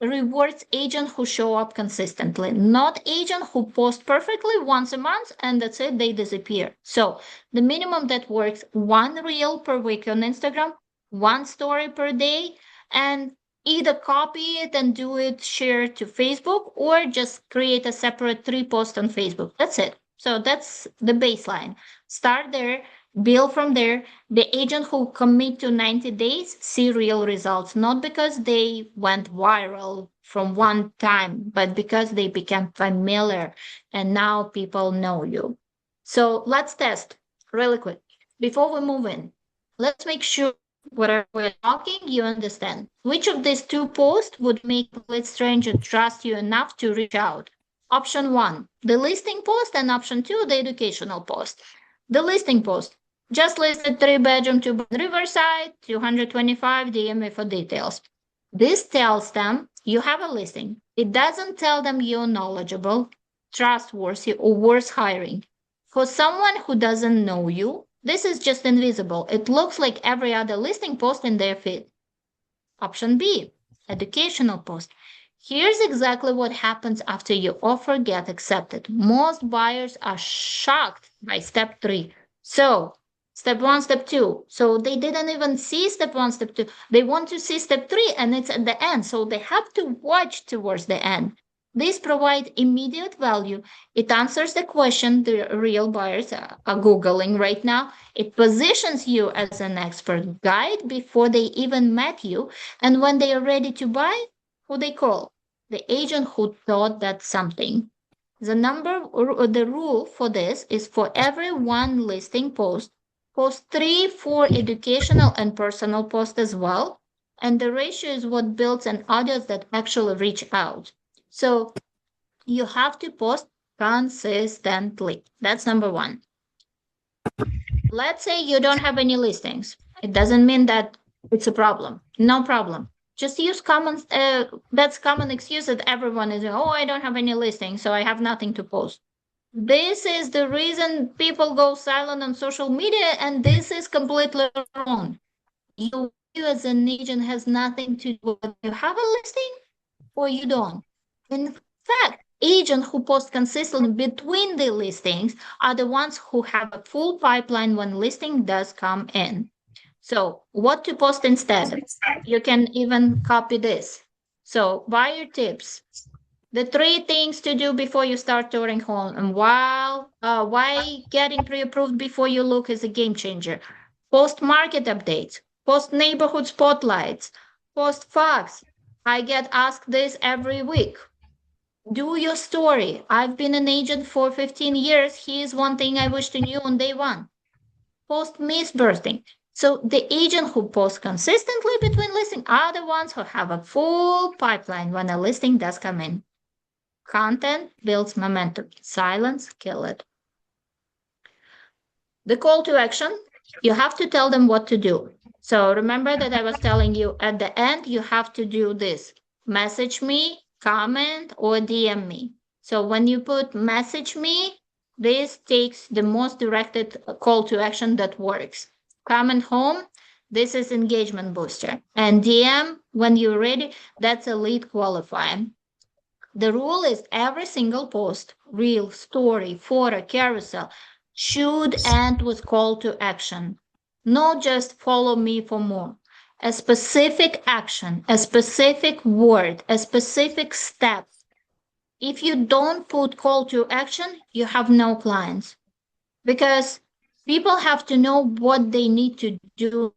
rewards agents who show up consistently, not agents who post perfectly once a month and that's it, they disappear. So the minimum that works, one reel per week on Instagram, one story per day, and either copy it and do it, share to Facebook, or just create a separate 3 posts on Facebook. That's it. So that's the baseline. Start there, build from there. The agent who commit to 90 days see real results, not because they went viral from one time, but because they became familiar and now people know you. So let's test really quick. Before we move in, let's make sure whatever we're talking, you understand. Which of these 2 posts would make a stranger trust you enough to reach out? Option 1, the listing post, and option 2, the educational post. The listing post. Just listed 3-bedroom, 2 Riverside, 225, DM me for details. This tells them you have a listing. It doesn't tell them you're knowledgeable, trustworthy, or worth hiring. For someone who doesn't know you, this is just invisible. It looks like every other listing post in their feed. Option B, educational post. Here's exactly what happens after your offer gets accepted. Most buyers are shocked by step 3. So step 1, step 2. So they didn't even see step 1, step 2. They want to see step 3 and it's at the end. So they have to watch towards the end. These provide immediate value. It answers the question the real buyers are Googling right now. It positions you as an expert guide before they even met you. And when they are ready to buy, who they call? The agent who thought that something. The rule for this is for every one listing post, post 3 for educational and personal posts as well. And the ratio is what builds an audience that actually reach out. So you have to post consistently. That's number 1. Let's say you don't have any listings. It doesn't mean that it's a problem. No problem. Just use that's common excuse that everyone is, oh, I don't have any listings, so I have nothing to post. This is the reason people go silent on social media, and this is completely wrong. You as an agent has nothing to do with you have a listing or you don't. In fact, agents who post consistently between the listings are the ones who have a full pipeline when listing does come in. So what to post instead? You can even copy this. So buyer tips. The 3 things to do before you start touring home, and why getting pre-approved before you look is a game changer. Post market updates, post neighborhood spotlights, post facts. I get asked this every week. Do your story. I've been an agent for 15 years. Here's one thing I wish to knew on day 1. Post misbirthing. So the agent who posts consistently between listings are the ones who have a full pipeline when a listing does come in. Content builds momentum. Silence kill it. The call to action, you have to tell them what to do. So remember that I was telling you at the end, you have to do this. Message me, comment, or DM me. So when you put message me, this takes the most directed call to action that works. Comment home, this is engagement booster. And DM, when you're ready, that's a lead qualifier. The rule is every single post, reel, story, photo, carousel should end with call to action. Not just follow me for more. A specific action, a specific word, a specific step. If you don't put call to action, you have no clients. Because people have to know what they need to do.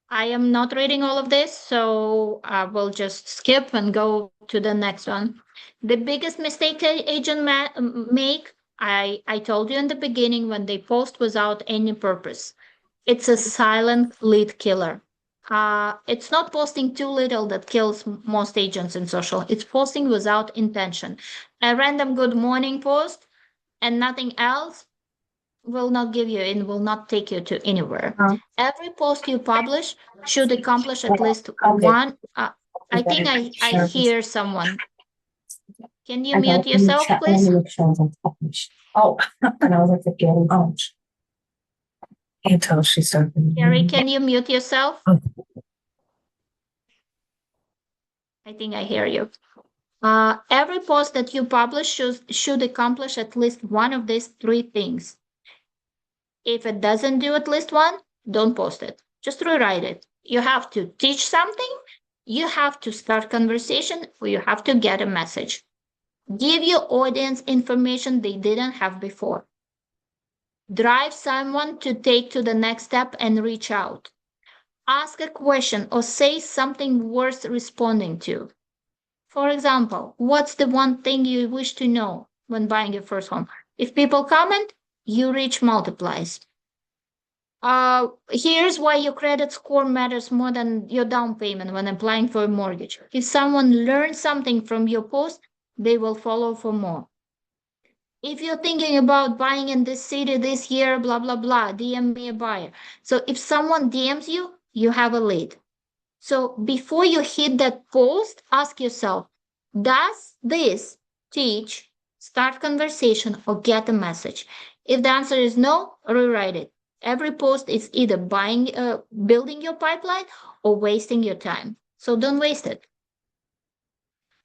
I am not reading all of this, so I will just skip and go to the next one. The biggest mistake agent make, I told you in the beginning, when they post without any purpose. It's a silent lead killer. It's not posting too little that kills most agents in social. It's posting without intention. A random good morning post and nothing else, will not give you and will not take you to anywhere. Uh, Every post you publish should accomplish at least public. one. I think I hear someone. Can you I mute go, let me yourself, check, let please? me make sure I was published. Oh, and I was like, getting out. Can't tell she started. Carrie, can you mute yourself? Oh. I think I hear you. Every post that you publish should accomplish at least one of these three things. If it doesn't do at least one, don't post it. Just rewrite it. You have to teach something, you have to start conversation, or you have to get a message. Give your audience information they didn't have before. Drive someone to take to the next step and reach out. Ask a question or say something worth responding to. For example, what's the one thing you wish to know when buying your first home? If people comment, your reach multiplies. Here's why your credit score matters more than your down payment when applying for a mortgage. If someone learns something from your post, they will follow for more. If you're thinking about buying in this city this year, blah, blah, blah, DM me a buyer. So if someone DMs you, you have a lead. So before you hit that post, ask yourself, does this teach, start conversation, or get a message? If the answer is no, rewrite it. Every post is either building your pipeline or wasting your time. So don't waste it.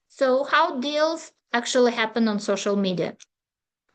So how deals actually happen on social media?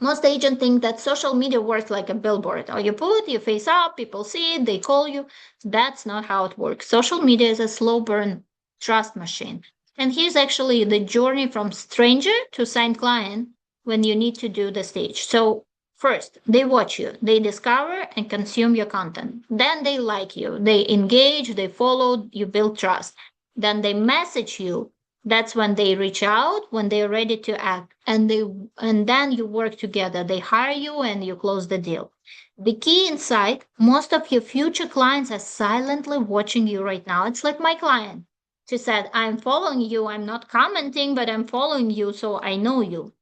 Most agents think that social media works like a billboard. Or you put your face up, people see it, they call you. That's not how it works. Social media is a slow burn trust machine. And here's actually the journey from stranger to signed client when you need to do the stage. So first, they watch you, they discover and consume your content. Then they like you, they engage, they follow, you build trust. Then they message you. That's when they reach out, when they're ready to act, and then you work together. They hire you and you close the deal. The key insight, most of your future clients are silently watching you right now. It's like my client. She said, I'm following you. I'm not commenting, but I'm following you, so I know you.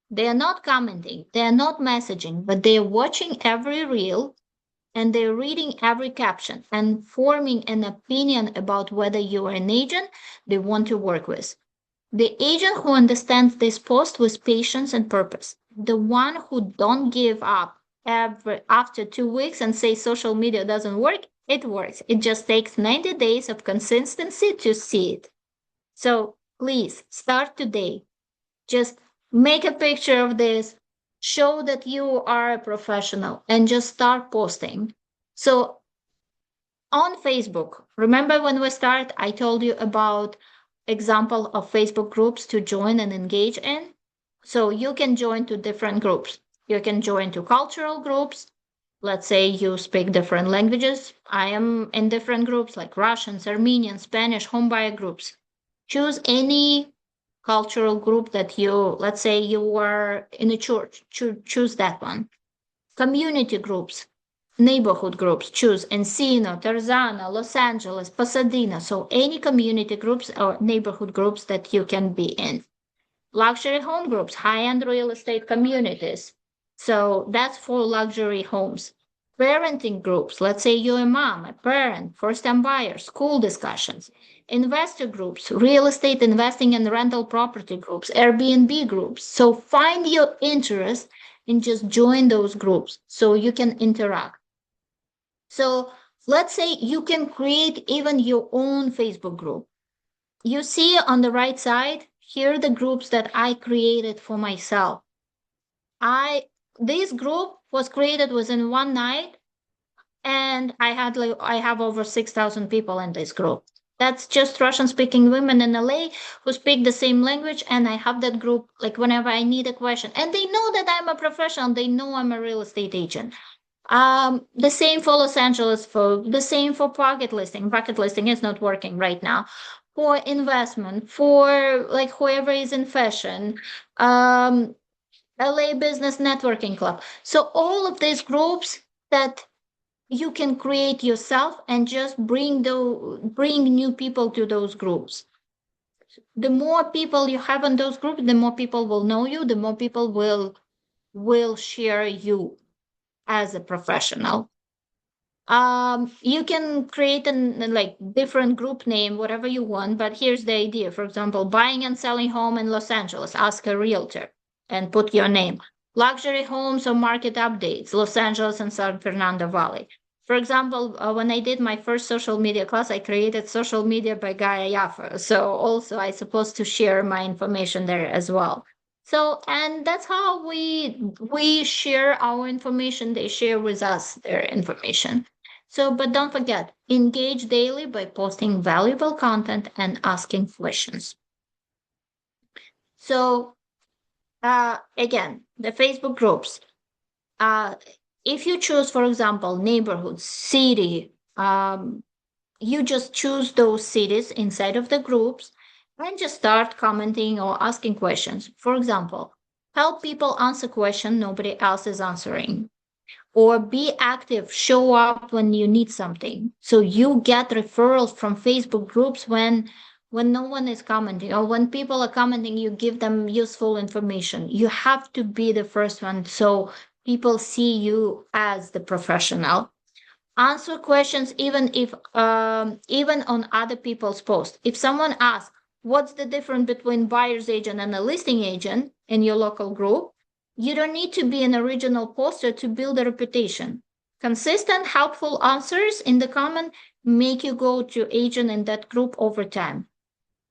They are not commenting, they are not messaging, but they are watching every reel and they're reading every caption and forming an opinion about whether you are an agent they want to work with. The agent who understands this post with patience and purpose, the one who don't give up after 2 weeks and say social media doesn't work, it works. It just takes 90 days of consistency to see it. So please start today. Just make a picture of this, show that you are a professional, and just start posting. So on Facebook, remember when we start, I told you about example of Facebook groups to join and engage in. So you can join to different groups. You can join to cultural groups. Let's say you speak different languages. I am in different groups like Russians, Armenian, Spanish, homebuyer groups. Choose any cultural group that let's say you are in a church, choose that one. Community groups, neighborhood groups, choose Encino, Tarzana, Los Angeles, Pasadena. So any community groups or neighborhood groups that you can be in. Luxury home groups, high-end real estate communities. So that's for luxury homes. Parenting groups, let's say you're a mom, a parent, first-time buyer, school discussions. Investor groups, real estate investing and rental property groups, Airbnb groups. So find your interest and just join those groups so you can interact. So let's say you can create even your own Facebook group. You see on the right side, here are the groups that I created for myself. This group was created within one night, and I have over 6,000 people in this group. That's just Russian speaking women in LA who speak the same language, and I have that group like whenever I need a question. And they know that I'm a professional, they know I'm a real estate agent. The same for Los Angeles folks, the same for pocket listing. Pocket listing is not working right now. For investment, for like whoever is in fashion, LA Business Networking Club. So all of these groups that you can create yourself and just bring new people to those groups. The more people you have in those groups, the more people will know you, the more people will share you. as a professional. You can create like different group name, whatever you want, but here's the idea. For example, buying and selling home in Los Angeles, ask a realtor and put your name. Luxury homes or market updates, Los Angeles and San Fernando Valley. For example, when I did my first social media class, I created social media by Gaia Yaffa. So also I supposed to share my information there as well. So, and that's how we share our information. They share with us their information. So, but don't forget, engage daily by posting valuable content and asking questions. So, again, the Facebook groups. If you choose, for example, neighborhood, city, you just choose those cities inside of the groups and just start commenting or asking questions. For example, help people answer question nobody else is answering, or be active, show up when you need something. So you get referrals from Facebook groups when no one is commenting, or when people are commenting, you give them useful information. You have to be the first one so people see you as the professional. Answer questions even if even on other people's posts. If someone asks what's the difference between buyer's agent and a listing agent in your local group, you don't need to be an original poster to build a reputation. Consistent, helpful answers in the comment make you go to agent in that group over time.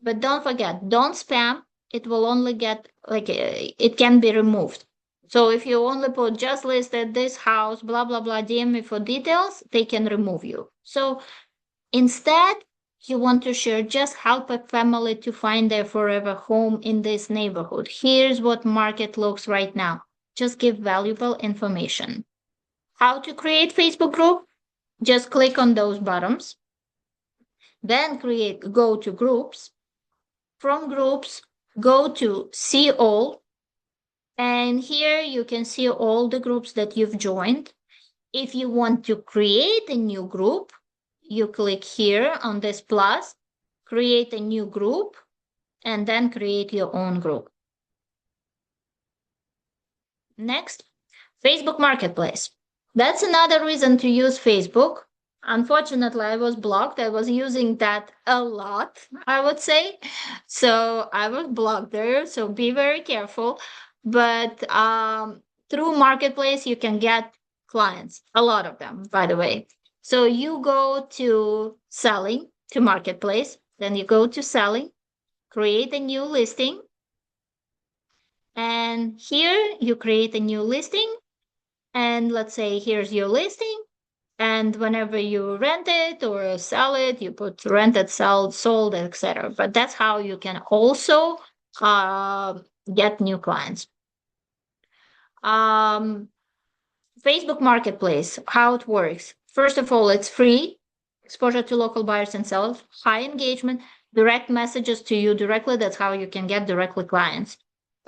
But don't forget, don't spam. It will only get it can be removed. So if you only put just listed this house, blah, blah, blah, DM me for details, they can remove you. So instead, you want to share, just help a family to find their forever home in this neighborhood. Here's what market looks right now. Just give valuable information. How to create Facebook group? Just click on those buttons. Then go to groups. From groups, go to see all. And here you can see all the groups that you've joined. If you want to create a new group, you click here on this plus, create a new group, and then create your own group. Next, Facebook Marketplace. That's another reason to use Facebook. Unfortunately, I was blocked. I was using that a lot, I would say. So I was blocked there. So be very careful. But through Marketplace, you can get clients, a lot of them, by the way. So you go to selling, to Marketplace, then you go to selling, create a new listing. And here you create a new listing. And let's say here's your listing. And whenever you rent it or sell it, you put rented, sold, etc. But that's how you can also get new clients. Facebook Marketplace, how it works. First of all, it's free, exposure to local buyers and sellers, high engagement, direct messages to you directly. That's how you can get directly clients.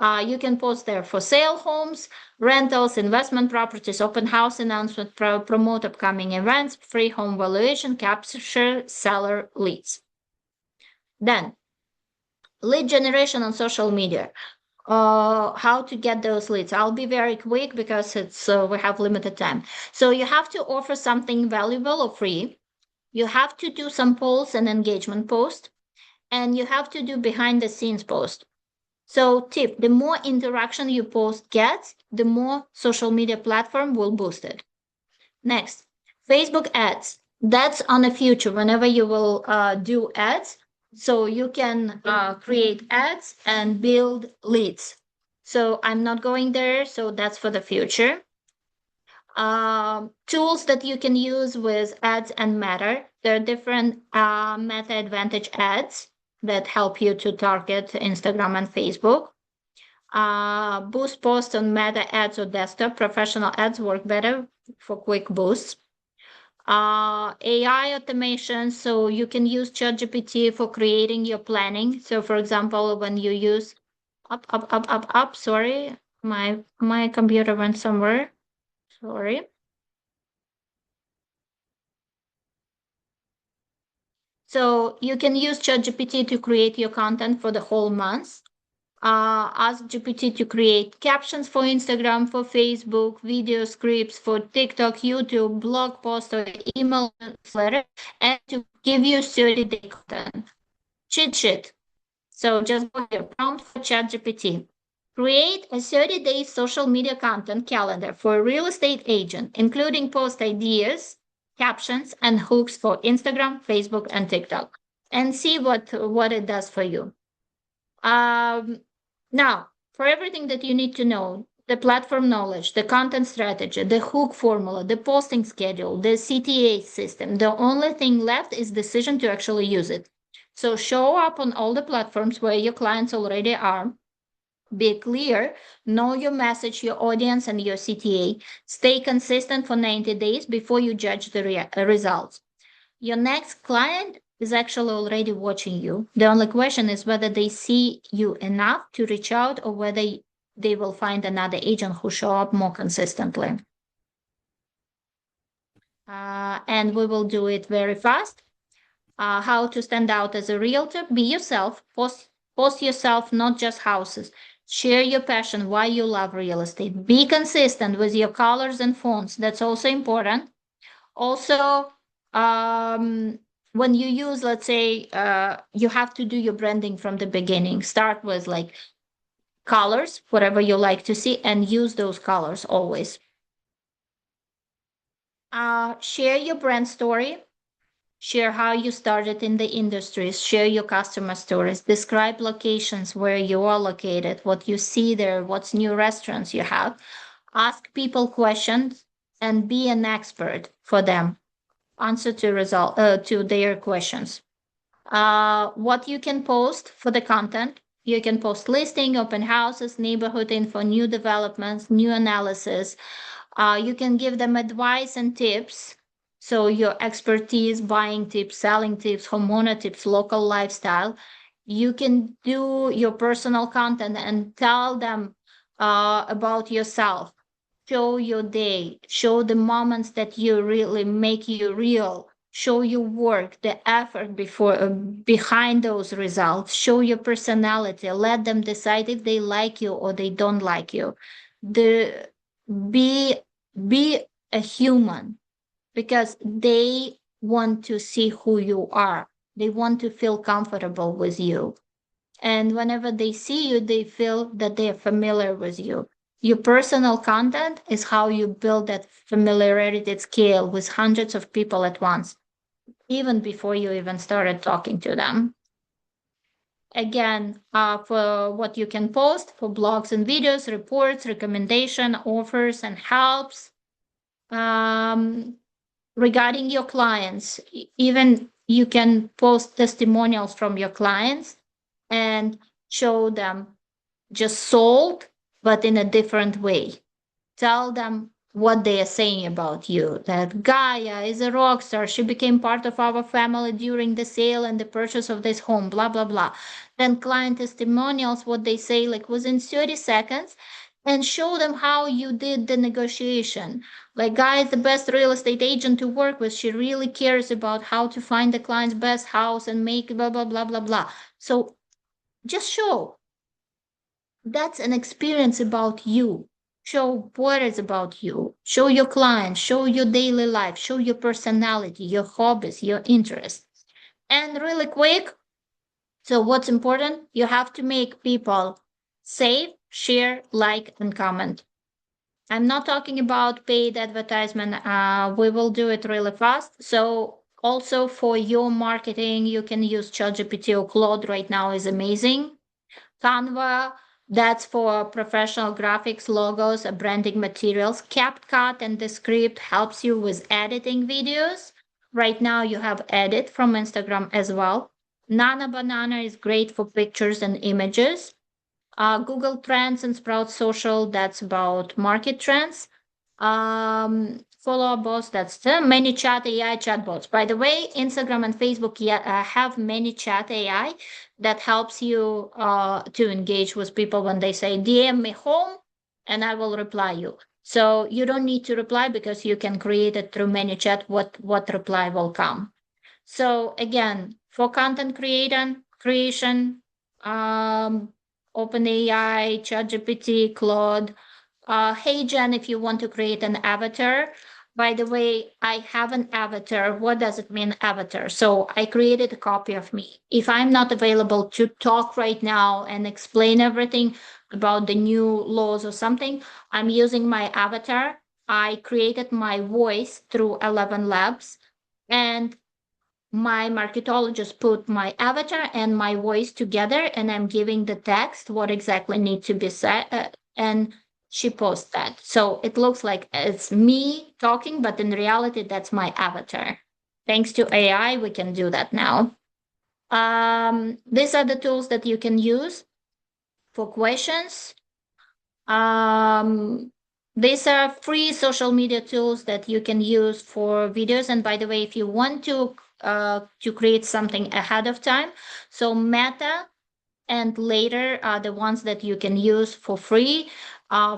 You can post there for sale homes, rentals, investment properties, open house announcement, promote upcoming events, free home valuation, capture seller leads. Then, lead generation on social media. How to get those leads. I'll be very quick because it's we have limited time. So you have to offer something valuable or free. You have to do some polls and engagement post, and you have to do behind the scenes post. So tip, the more interaction you post gets, the more social media platform will boost it. Next, Facebook ads. That's on the future whenever you will do ads. So you can create ads and build leads. So I'm not going there. So that's for the future. Tools that you can use with ads and Meta. There are different Meta Advantage ads that help you to target Instagram and Facebook. Boost posts on Meta ads or desktop. Professional ads work better for quick boosts. AI automation. So you can use ChatGPT for creating your planning. So for example, when you use up, sorry, my computer went somewhere. Sorry. So you can use ChatGPT to create your content for the whole month. Ask GPT to create captions for Instagram, for Facebook, video scripts for TikTok, YouTube, blog post, or email newsletter, and to give you 30-day content. Cheat sheet. So just go here, prompt for ChatGPT. Create a 30-day social media content calendar for a real estate agent, including post ideas, captions, and hooks for Instagram, Facebook, and TikTok, and see what it does for you. Now, for everything that you need to know, the platform knowledge, the content strategy, the hook formula, the posting schedule, the CTA system, the only thing left is decision to actually use it. So show up on all the platforms where your clients already are. Be clear, know your message, your audience, and your CTA. Stay consistent for 90 days before you judge the results. Your next client is actually already watching you. The only question is whether they see you enough to reach out or whether they will find another agent who show up more consistently. And we will do it very fast. How to stand out as a realtor. Be yourself. Post yourself, not just houses. Share your passion, why you love real estate. Be consistent with your colors and fonts. That's also important. Also, when you use, let's say, you have to do your branding from the beginning. Start with like colors, whatever you like to see, and use those colors always. Share your brand story. Share how you started in the industry. Share your customer stories. Describe locations where you are located, what you see there, what's new restaurants you have. Ask people questions and be an expert for them. Answer to their questions. What you can post for the content. You can post listing, open houses, neighborhood info, new developments, new analysis. You can give them advice and tips. So your expertise, buying tips, selling tips, homeowner tips, local lifestyle. You can do your personal content and tell them about yourself. Show your day, show the moments that you really make you real, show your work, the effort behind those results, show your personality, let them decide if they like you or they don't like you. Be a human, because they want to see who you are. They want to feel comfortable with you. And whenever they see you, they feel that they are familiar with you. Your personal content is how you build that familiarity scale with hundreds of people at once, even before you even started talking to them. Again, for what you can post for blogs and videos, reports, recommendation, offers, and helps. Regarding your clients, even you can post testimonials from your clients and show them just sold, but in a different way. Tell them what they are saying about you, that Gaia is a rock star. She became part of our family during the sale and the purchase of this home, blah, blah, blah. Then client testimonials, what they say, like within 30 seconds, and show them how you did the negotiation. Like, Gaia is the best real estate agent to work with. She really cares about how to find the client's best house and make blah, blah, blah, blah, blah. So just show. That's an experience about you. Show what is about you. Show your clients, show your daily life, show your personality, your hobbies, your interests. And really quick, so what's important? You have to make people save, share, like, and comment. I'm not talking about paid advertisement. We will do it really fast. So also for your marketing, you can use ChatGPT or Claude right now is amazing. Canva, that's for professional graphics, logos, branding materials. CapCut and Descript helps you with editing videos. Right now you have Edit from Instagram as well. Nana Banana is great for pictures and images. Google Trends and Sprout Social, that's about market trends. Follow bots, that's the ManyChat AI chatbots. By the way, Instagram and Facebook have ManyChat AI that helps you to engage with people when they say DM me home and I will reply you. So you don't need to reply because you can create it through ManyChat what reply will come. So again, for content creation, OpenAI, ChatGPT, Claude. Hey Jen, if you want to create an avatar. By the way, I have an avatar. What does it mean, avatar? So I created a copy of me. If I'm not available to talk right now and explain everything about the new laws or something, I'm using my avatar. I created my voice through 11 Labs, and my marketologist put my avatar and my voice together, and I'm giving the text what exactly needs to be said, and she posts that. So it looks like it's me talking, but in reality, that's my avatar. Thanks to AI, we can do that now. These are the tools that you can use for questions. Um, these are free social media tools that you can use for videos. And by the way, if you want to create something ahead of time, so Meta and Later are the ones that you can use for free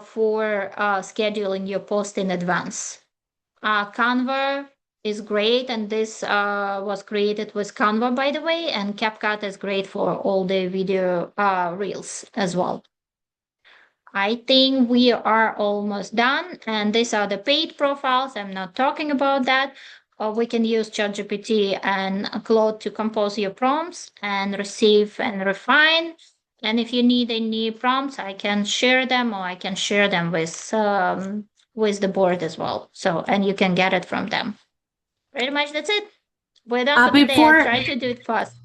for scheduling your post in advance. Canva is great, and this was created with Canva, by the way, and CapCut is great for all the video reels as well. I think we are almost done, and these are the paid profiles. I'm not talking about that. We can use ChatGPT and Claude to compose your prompts and receive and refine. And if you need any prompts, I can share them, or I can share them with the board as well. So, and you can get it from them. Pretty much that's it. We're done for today. I try to do it fast.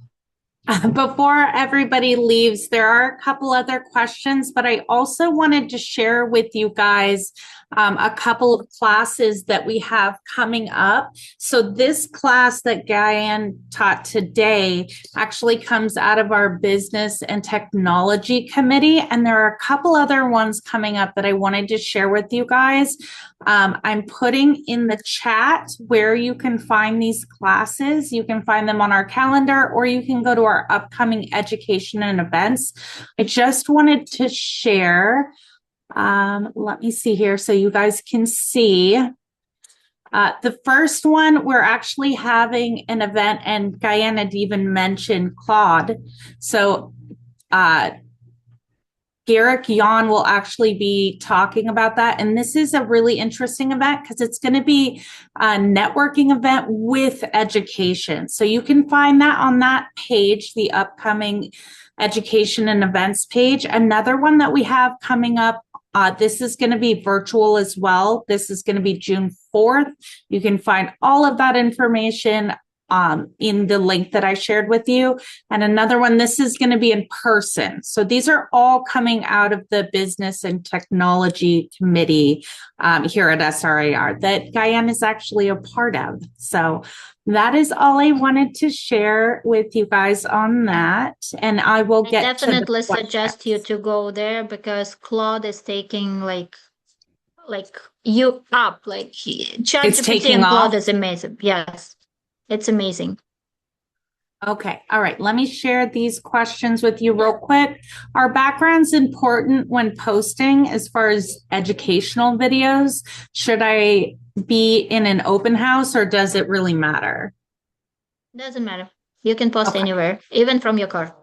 Before everybody leaves, there are a couple other questions, but I also wanted to share with you guys a couple of classes that we have coming up. So this class that Guyan taught today actually comes out of our business and technology committee. And there are a couple other ones coming up that I wanted to share with you guys. I'm putting in the chat where you can find these classes. You can find them on our calendar, or you can go to our upcoming education and events. I just wanted to share. Let me see here so you guys can see. The first one, we're actually having an event, and Guyan had even mentioned Claude. So Garrick Yon will actually be talking about that. And this is a really interesting event because it's going to be a networking event with education. So you can find that on that page, the upcoming education and events page. Another one that we have coming up, this is going to be virtual as well. This is going to be June 4th. You can find all of that information in the link that I shared with you. And another one, this is going to be in person. So these are all coming out of the Business and Technology Committee here at SRAR that Guyan is actually a part of. So that is all I wanted to share with you guys on that. And I will get definitely suggest you to go there, because Claude is taking like you up, like ChatGPT and Claude is amazing. Yes. It's amazing. Okay. All right. Let me share these questions with you real quick. Are backgrounds important when posting as far as educational videos? Should I be in an open house, or does it really matter? Doesn't matter. You can post anywhere, even from your car.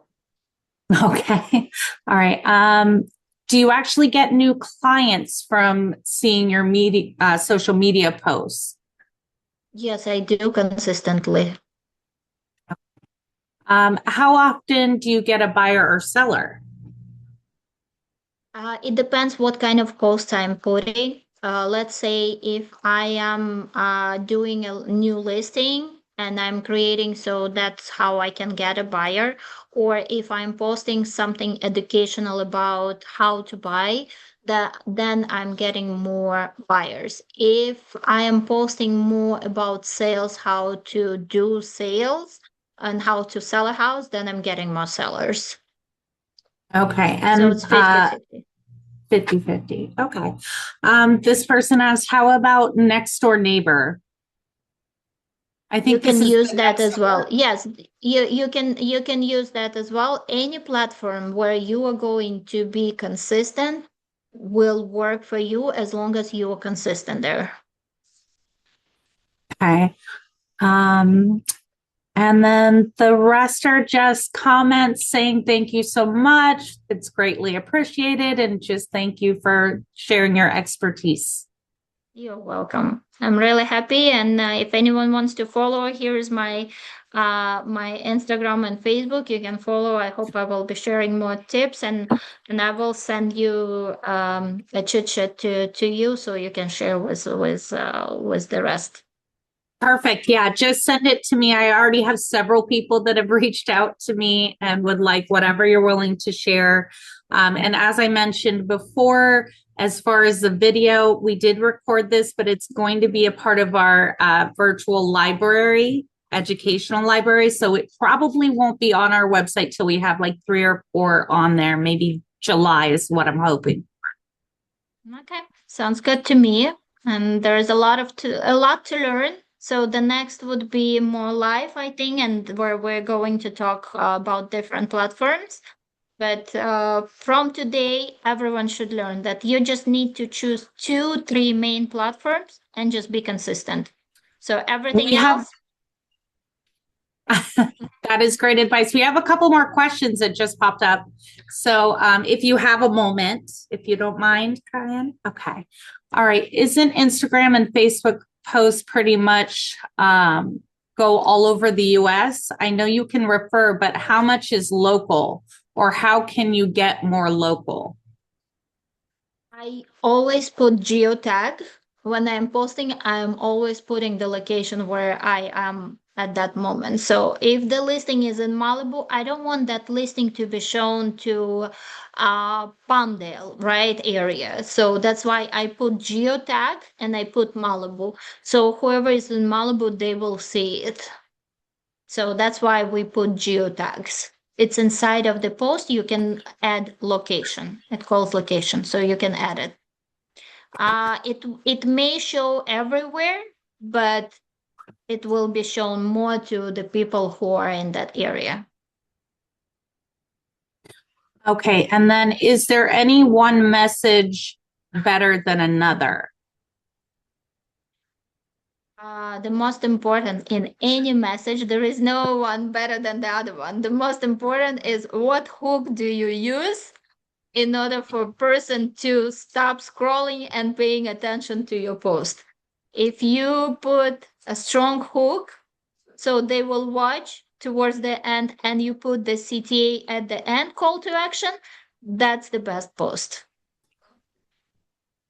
Okay. All right. Do you actually get new clients from seeing your social media posts? Yes, I do consistently. How often do you get a buyer or seller? It depends what kind of post I'm putting. Let's say if I am doing a new listing and I'm creating, so that's how I can get a buyer. Or if I'm posting something educational about how to buy, then I'm getting more buyers. If I am posting more about sales, how to do sales and how to sell a house, then I'm getting more sellers. Okay. And so it's 50-50. 50-50. Okay. This person asked, how about next door neighbor? I think you can use that as well. Yes, you can use that as well. Any platform where you are going to be consistent will work for you as long as you are consistent there. Okay. And then the rest are just comments saying thank you so much. It's greatly appreciated. And just thank you for sharing your expertise. You're welcome. I'm really happy. And if anyone wants to follow, here's my my Instagram and Facebook. You can follow. I hope I will be sharing more tips, and I will send you a chit chat to you so you can share with the rest. Perfect. Yeah, just send it to me. I already have several people that have reached out to me and would like whatever you're willing to share. And as I mentioned before, as far as the video, we did record this, but it's going to be a part of our virtual library, educational library. So it probably won't be on our website till we have like 3 or 4 on there. Maybe July is what I'm hoping. Okay, sounds good to me. And there's a lot to learn. So the next would be more live, I think, and where we're going to talk about different platforms. But from today, everyone should learn that you just need to choose 2, 3 main platforms and just be consistent. So everything else. That is great advice. We have a couple more questions that just popped up. So if you have a moment, if you don't mind, Kyan. Okay. All right. Isn't Instagram and Facebook posts pretty much go all over the US? I know you can refer, but how much is local, or how can you get more local? I always put geotag. When I'm posting, I'm always putting the location where I am at that moment. So if the listing is in Malibu, I don't want that listing to be shown to Palmdale, right, area. So that's why I put geotag and I put Malibu. So whoever is in Malibu, they will see it. So that's why we put geotags. It's inside of the post. You can add location. It calls location, so you can add it. It may show everywhere, but it will be shown more to the people who are in that area. Okay, and then is there any one message better than another? The most important in any message, there is no one better than the other one. The most important is what hook do you use in order for a person to stop scrolling and paying attention to your post. If you put a strong hook, so they will watch towards the end, and you put the CTA at the end, call to action, that's the best post.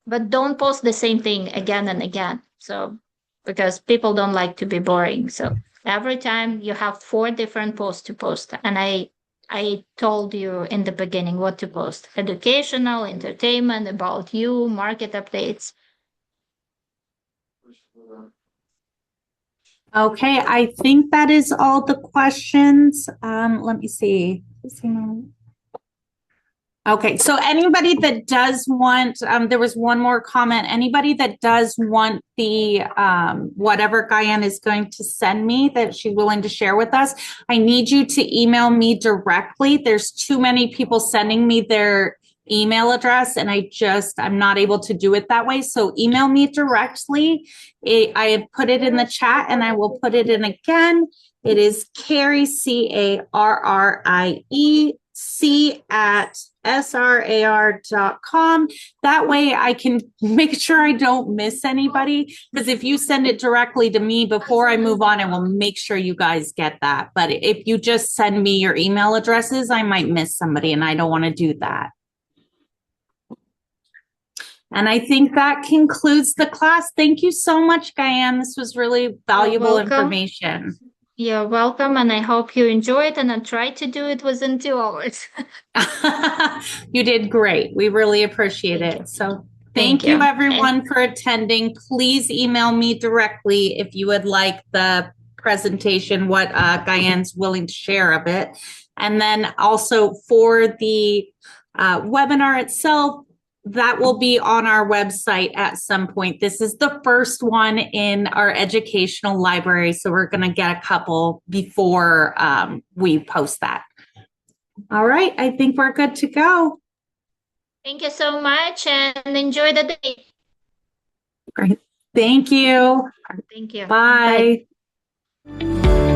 But don't post the same thing again and again. So, because people don't like to be boring. So every time you have 4 different posts to post. And I told you in the beginning what to post: educational, entertainment, about you, market updates. Okay, I think that is all the questions. Let me see. Okay, so anybody that does want, there was one more comment. Anybody that does want the whatever Kyan is going to send me that she's willing to share with us, I need you to email me directly. There's too many people sending me their email address, and I'm not able to do it that way. So email me directly. I have put it in the chat, and I will put it in again. It is Carrie, CARRIEC@SRAR.com. That way I can make sure I don't miss anybody, because if you send it directly to me before I move on, I will make sure you guys get that. But if you just send me your email addresses, I might miss somebody, and I don't want to do that. And I think that concludes the class. Thank you so much, Kyan. This was really valuable information. You're welcome, and I hope you enjoy it, and I tried to do it within 2 hours. You did great. We really appreciate it. So thank you everyone for attending. Please email me directly if you would like the presentation, what Kyan's willing to share of it. And then also for the webinar itself, that will be on our website at some point. This is the first one in our educational library, so we're going to get a couple before we post that. All right, I think we're good to go. Thank you so much, and enjoy the day. Great. Thank you. Thank you. Bye. Bye.